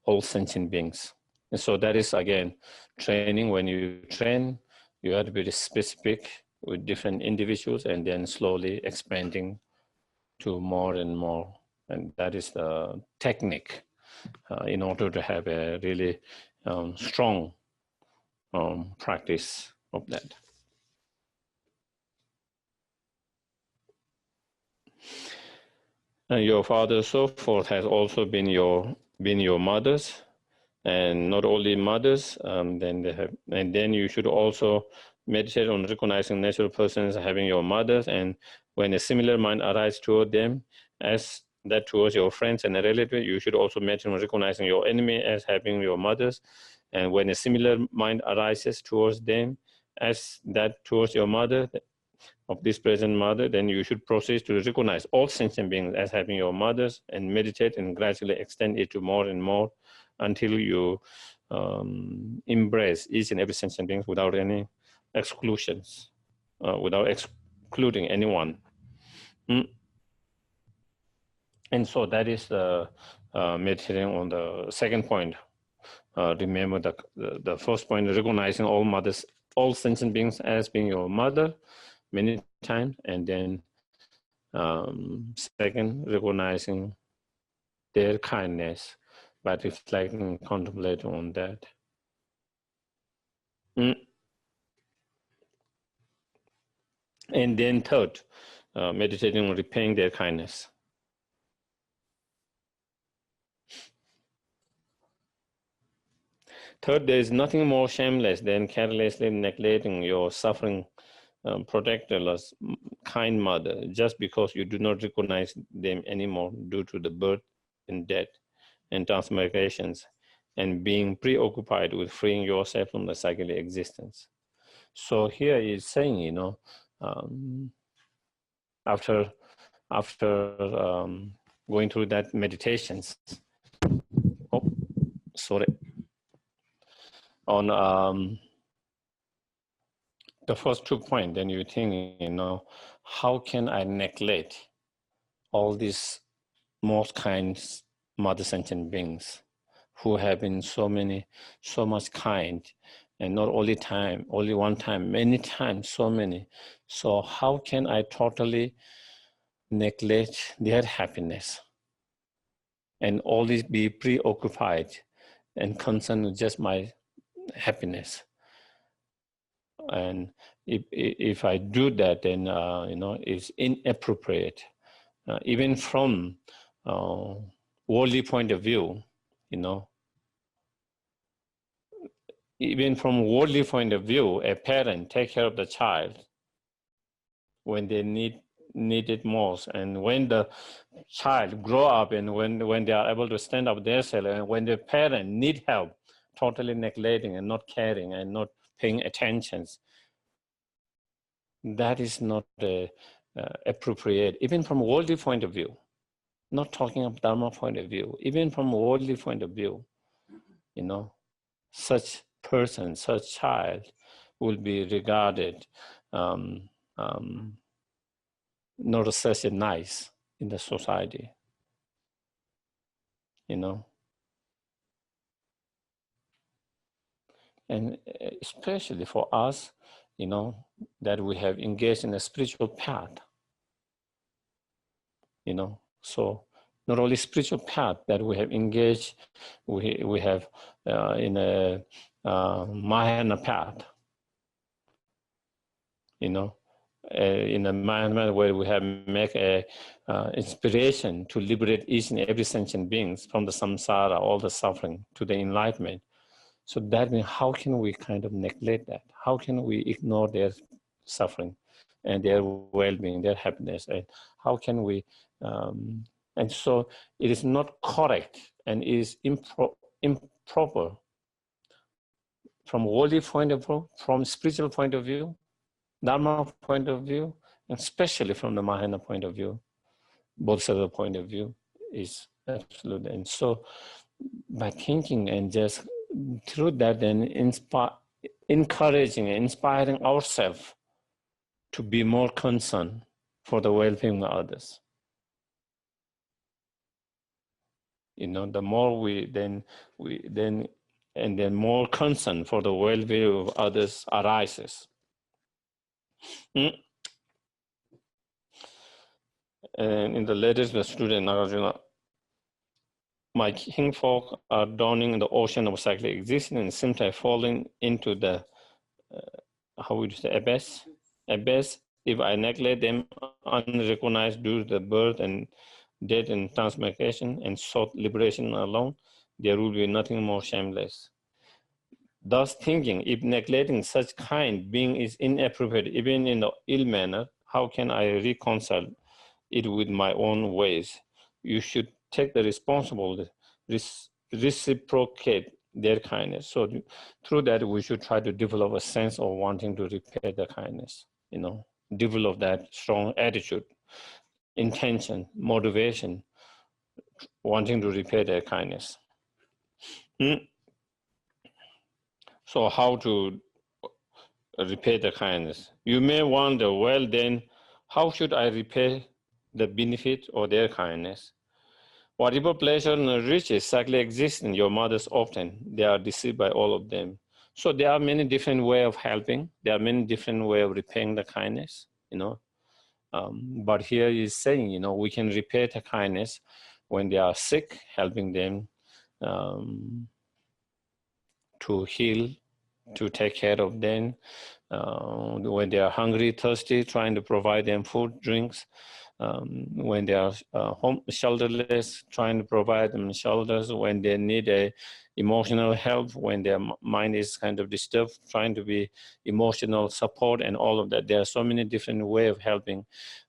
all sentient beings. And so that is, again, training. When you train, you have to be specific with different individuals, and then slowly expanding to more and more. And that is the technique in order to have a really strong practice of that. And your father, so forth, has also been your mothers, and not only mothers. Then they have, and then you should also meditate on recognizing natural persons having your mothers, and when a similar mind arises toward them, as that towards your friends and relatives, you should also meditate on recognizing your enemy as having your mothers, and when a similar mind arises towards them, as that towards your mother, of this present mother, then you should proceed to recognize all sentient beings as having your mothers, and meditate and gradually extend it to more and more until you embrace each and every sentient being without any exclusions, without excluding anyone. And so that is the meditating on the second point. Remember the first point, recognizing all mothers, all sentient beings as being your mother many times, and then second, recognizing their kindness by reflecting and contemplating on that. And then third, meditating on repaying their kindness. Third, there is nothing more shameless than carelessly neglecting your suffering protectorless kind mother just because you do not recognize them anymore due to the birth and death and transmigrations, and being preoccupied with freeing yourself from the cyclic existence. So here is saying, after going through that meditations, on the first 2 points, then you think, how can I neglect all these most kind mother sentient beings who have been so much kind, and not only one time, many times, so many. So how can I totally neglect their happiness? and always be preoccupied and concerned with just my happiness. And if I do that, then it's inappropriate, even from worldly point of view. Even from worldly point of view, a parent take care of the child when they need it most, and when the child grow up and when they are able to stand up themselves, and when the parent need help, totally neglecting and not caring and not paying attention, that is not appropriate, even from worldly point of view. Not talking of Dharma point of view, even from worldly point of view, such person, such child will be regarded not such a nice in the society, and especially for us, that we have engaged in a spiritual path, so not only spiritual path that we have engaged, we have in a Mahayana path, in a Mahayana where we have make a inspiration to liberate each and every sentient beings from the samsara, all the suffering, to the enlightenment. So that means, how can we kind of neglect that? How can we ignore their suffering and their well-being, their happiness? And how can we, and so it is not correct and is improper from worldly point of view, from spiritual point of view, Dharma point of view, and especially from the Mahayana point of view, Bodhisattva point of view, is absolute. And so by thinking and just through that, and encouraging and inspiring ourselves to be more concerned for the well-being of others. The more then more concern for the well-being of others arises. And in the letters to the student Nagarjuna, my kinfolk are drowning in the ocean of cyclic existence and sometimes falling into the, abyss. If I neglect them unrecognized due to the birth and death and transmigration and sought liberation alone, there will be nothing more shameless. Thus thinking, if neglecting such kind being is inappropriate, even in the ill manner, how can I reconcile it with my own ways? You should take the responsibility, reciprocate their kindness. So through that, we should try to develop a sense of wanting to repay the kindness, develop that strong attitude, intention, motivation, wanting to repay their kindness. So how to repay the kindness? You may wonder, well then, how should I repay the benefit of their kindness? Whatever pleasure and riches cyclically exist in your mothers often, they are deceived by all of them. So there are many different ways of helping. There are many different ways of repaying the kindness, but here is saying, we can repay the kindness when they are sick, helping them to heal, to take care of them. When they are hungry, thirsty, trying to provide them food, drinks. When they are shelterless, trying to provide them shelters. When they need a emotional help, when their mind is kind of disturbed, trying to be emotional support and all of that. There are so many different ways of helping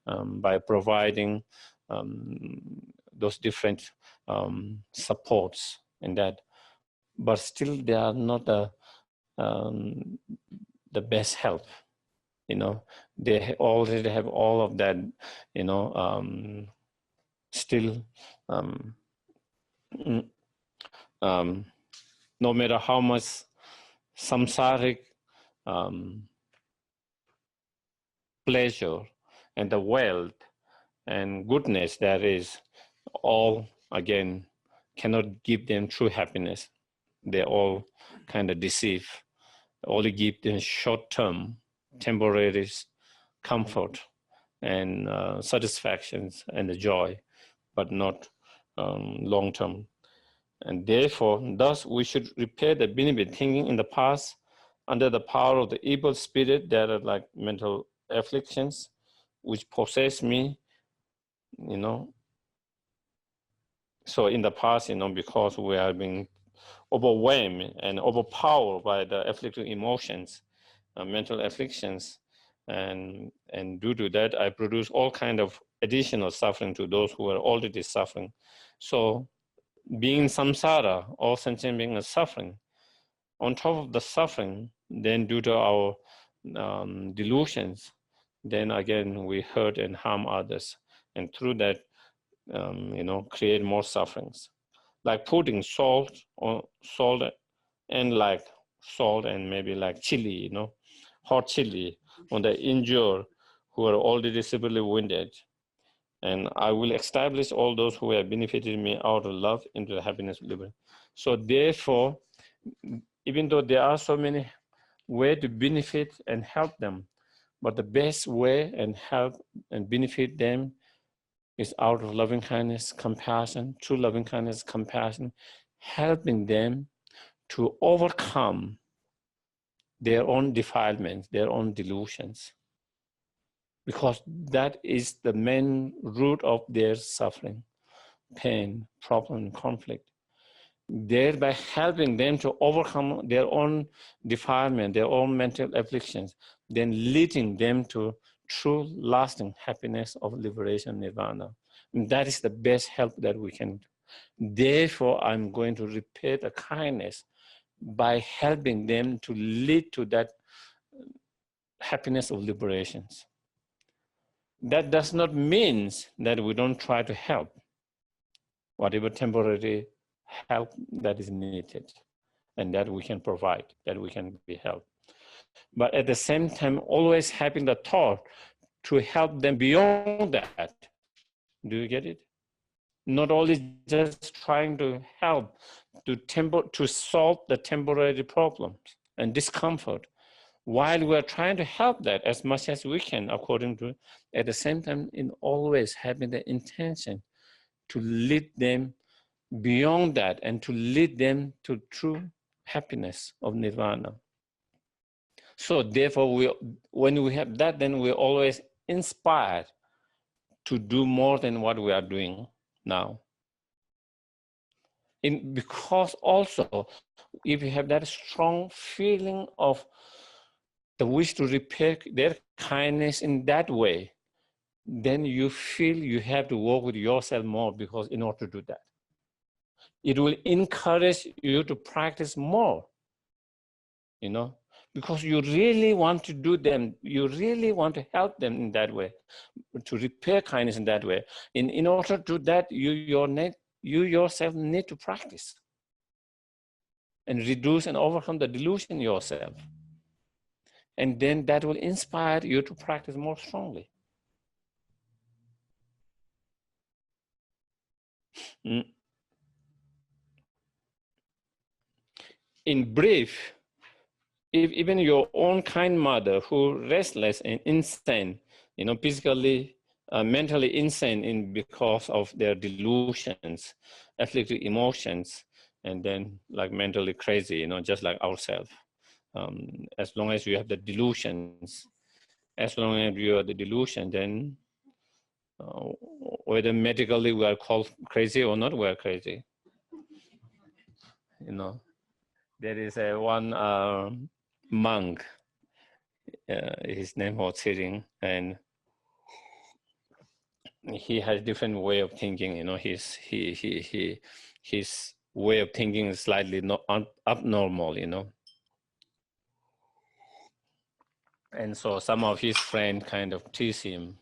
by providing those different supports and that. But still, they are not the best help. They already have all of that, still, no matter how much samsaric pleasure and the wealth and goodness there is, all, again, cannot give them true happiness. They all kind of deceive, only give them short-term, temporary comfort and satisfactions and the joy, but not long term. And therefore, thus we should repair the benefit thinking in the past under the power of the evil spirit that are like mental afflictions which possess me, So in the past, because we are being overwhelmed and overpowered by the afflictive emotions, mental afflictions, and due to that, I produce all kind of additional suffering to those who are already suffering. So being samsara, all sentient beings are suffering. On top of the suffering, then due to our delusions, then again we hurt and harm others, and through that, create more sufferings. Like putting salt and maybe like chili, hot chili on the injured who are already severely wounded. And I will establish all those who have benefited me out of love into the happiness of liberty. So therefore, even though there are so many ways to benefit and help them, but the best way and help and benefit them is out of loving kindness, compassion, true loving kindness, compassion, helping them to overcome their own defilements, their own delusions, because that is the main root of their suffering, pain, problem, conflict. Thereby helping them to overcome their own defilement, their own mental afflictions, then leading them to true lasting happiness of liberation, nirvana. And that is the best help that we can do. Therefore, I'm going to repay the kindness by helping them to lead to that happiness of liberations. That does not mean that we don't try to help whatever temporary help that is needed and that we can provide, that we can be helped. But at the same time, always having the thought to help them beyond that. Do you get it? Not only just trying to help to solve the temporary problems and discomfort, while we're trying to help that as much as we can, according to, at the same time, in always having the intention to lead them beyond that and to lead them to true happiness of nirvana. So therefore, when we have that, then we're always inspired to do more than what we are doing now. Because also, if you have that strong feeling of the wish to repair their kindness in that way, then you feel you have to work with yourself more, because in order to do that, it will encourage you to practice more, because you really want to do them, you really want to help them in that way, to repair kindness in that way. In order to do that, you yourself need to practice and reduce and overcome the delusion yourself. And then that will inspire you to practice more strongly. In brief, if even your own kind mother who restless and insane, physically, mentally insane because of their delusions, afflicted emotions, and then like mentally crazy, just like ourselves. As long as you have the delusions, as long as you have the delusion, then whether medically we are called crazy or not, we are crazy. There is one monk, his name was Siring, and he has different way of thinking. His way of thinking is slightly not abnormal. And so some of his friends kind of tease him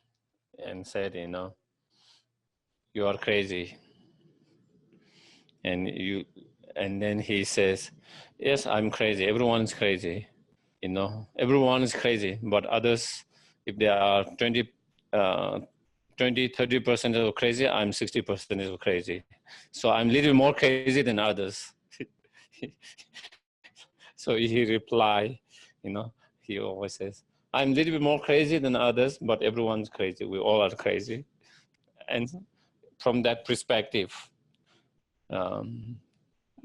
and said, you are crazy. And then he says, yes, I'm crazy. Everyone's crazy. Everyone is crazy, but others, if they are 30% of crazy, I'm 60% of crazy. So I'm a little more crazy than others. So he replied, he always says, I'm a little bit more crazy than others, but everyone's crazy. We all are crazy. And from that perspective,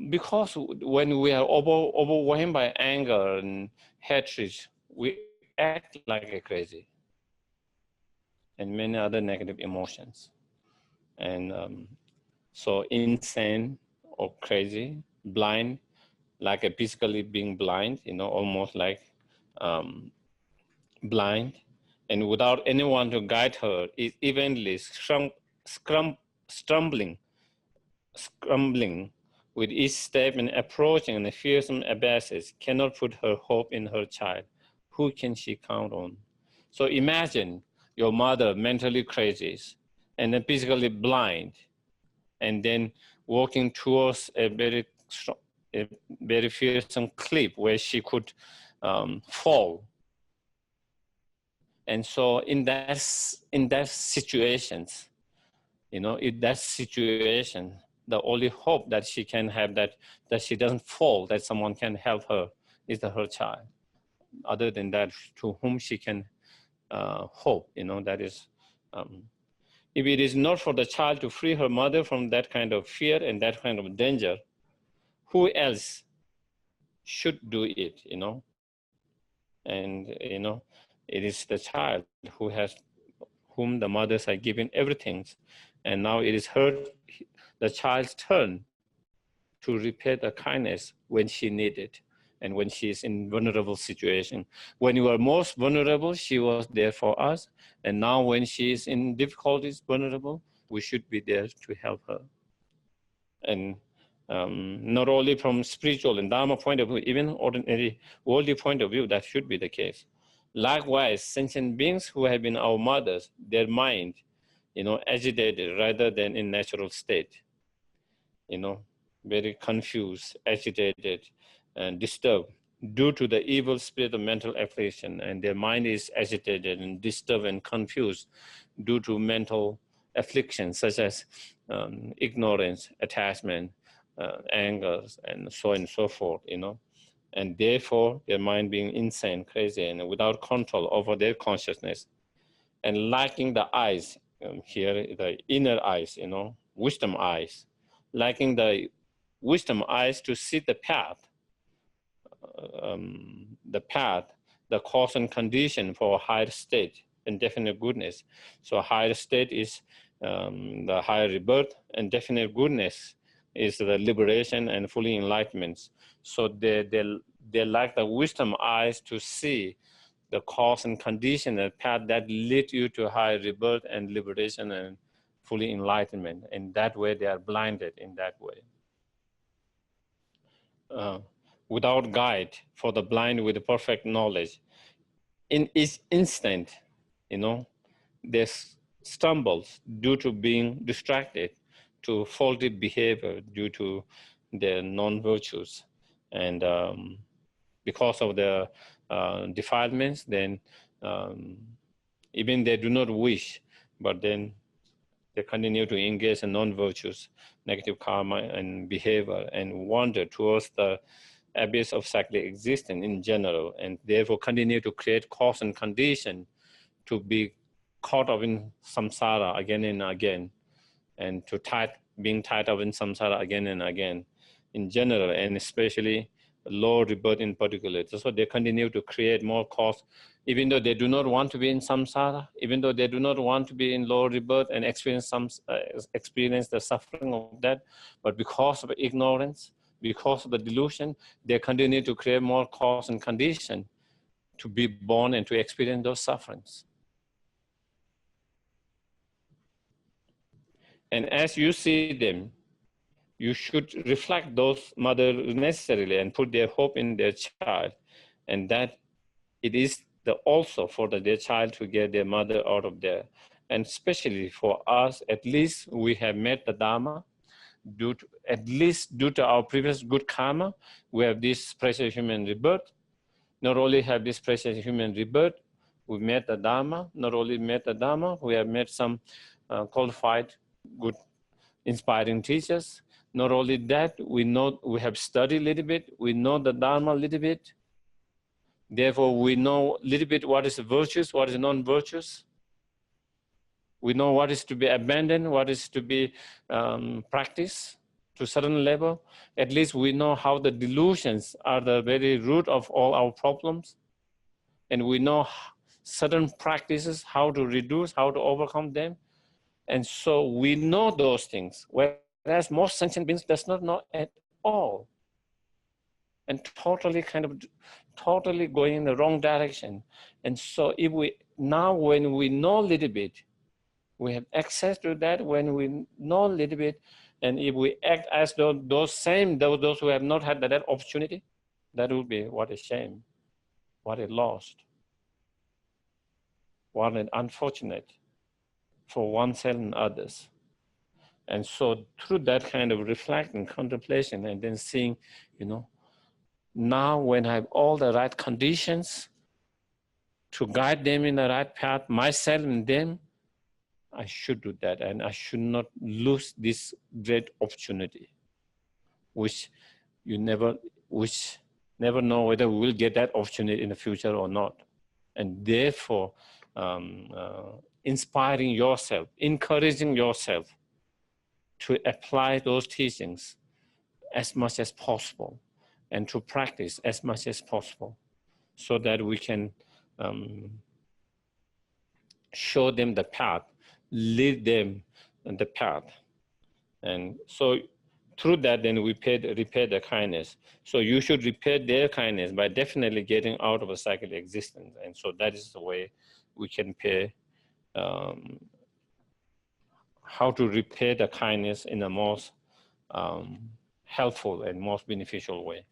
Because when we are overwhelmed by anger and hatred, we act like a crazy, and many other negative emotions. And so insane or crazy, blind, like a physically being blind, almost like blind, and without anyone to guide her, is evenly scrambling with each step and approaching and fearsome abysses, cannot put her hope in her child. Who can she count on? So imagine your mother mentally crazy and then physically blind, and then walking towards a very fearsome cliff where she could fall. And so in that situations, in that situation, the only hope that she can have that she doesn't fall, that someone can help her, is her child. Other than that, to whom she can hope, that is, if it is not for the child to free her mother from that kind of fear and that kind of danger, who else should do it, And, it is the child whom the mothers are giving everything. And now it is the child's turn to repay the kindness when she needs it and when she is in vulnerable situation. When you are most vulnerable, she was there for us. And now when she is in difficulties, vulnerable, we should be there to help her. And not only from spiritual and Dharma point of view, even ordinary worldly point of view, that should be the case. Likewise, sentient beings who have been our mothers, their mind, agitated rather than in natural state, very confused, agitated, and disturbed due to the evil spirit of mental affliction, and their mind is agitated and disturbed and confused due to mental afflictions such as ignorance, attachment, anger, and so on and so forth, and therefore their mind being insane, crazy, and without control over their consciousness, and lacking the eyes, here the inner eyes, wisdom eyes, lacking the wisdom eyes to see the path, the cause and condition for a higher state and definite goodness. So higher state is the higher rebirth, and definite goodness is the liberation and fully enlightenment. So they lack the wisdom eyes to see the cause and condition, the path that lead you to higher rebirth and liberation and fully enlightenment. In that way, they are blinded in that way. Without guide for the blind with perfect knowledge, in each instant, they stumbles due to being distracted to faulty behavior due to their non-virtues. And because of the defilements, then even they do not wish, but then they continue to engage in non-virtues, negative karma and behavior, and wander towards the abyss of cyclic existence in general, and therefore continue to create cause and condition to be caught up in samsara again and again, and to being tied up in samsara again and again in general, and especially low rebirth in particular. So they continue to create more cause, even though they do not want to be in samsara, even though they do not want to be in low rebirth and experience the suffering of that, but because of ignorance, because of the delusion, they continue to create more cause and condition to be born and to experience those sufferings. And as you see them, you should reflect those mothers necessarily and put their hope in their child, and that it is also for their child to get their mother out of there. And especially for us, at least we have met the Dharma, at least due to our previous good karma, we have this precious human rebirth. Not only have this precious human rebirth, we met the Dharma. Not only met the Dharma, we have met some qualified, good, inspiring teachers. Not only that, we have studied a little bit, we know the Dharma a little bit. Therefore, we know a little bit what is virtuous, what is non-virtuous. We know what is to be abandoned, what is to be practiced, to a certain level, at least we know how the delusions are the very root of all our problems. And we know certain practices, how to reduce, how to overcome them. And so we know those things, whereas most sentient beings does not know at all. And totally going in the wrong direction. And so if we, now when we know a little bit, we have access to that when we know a little bit, and if we act as though those who have not had that opportunity, that would be what a shame, what a loss, what an unfortunate for oneself and others. And so through that kind of reflecting, contemplation, and then seeing, now when I have all the right conditions to guide them in the right path, myself and them, I should do that, and I should not lose this great opportunity, which never know whether we will get that opportunity in the future or not. And therefore, inspiring yourself, encouraging yourself to apply those teachings as much as possible and to practice as much as possible so that we can show them the path, lead them on the path. And so through that, then we repay the kindness. So you should repay their kindness by definitely getting out of a cycle existence. And so that is the way we can pay, how to repay the kindness in the most helpful and most beneficial way.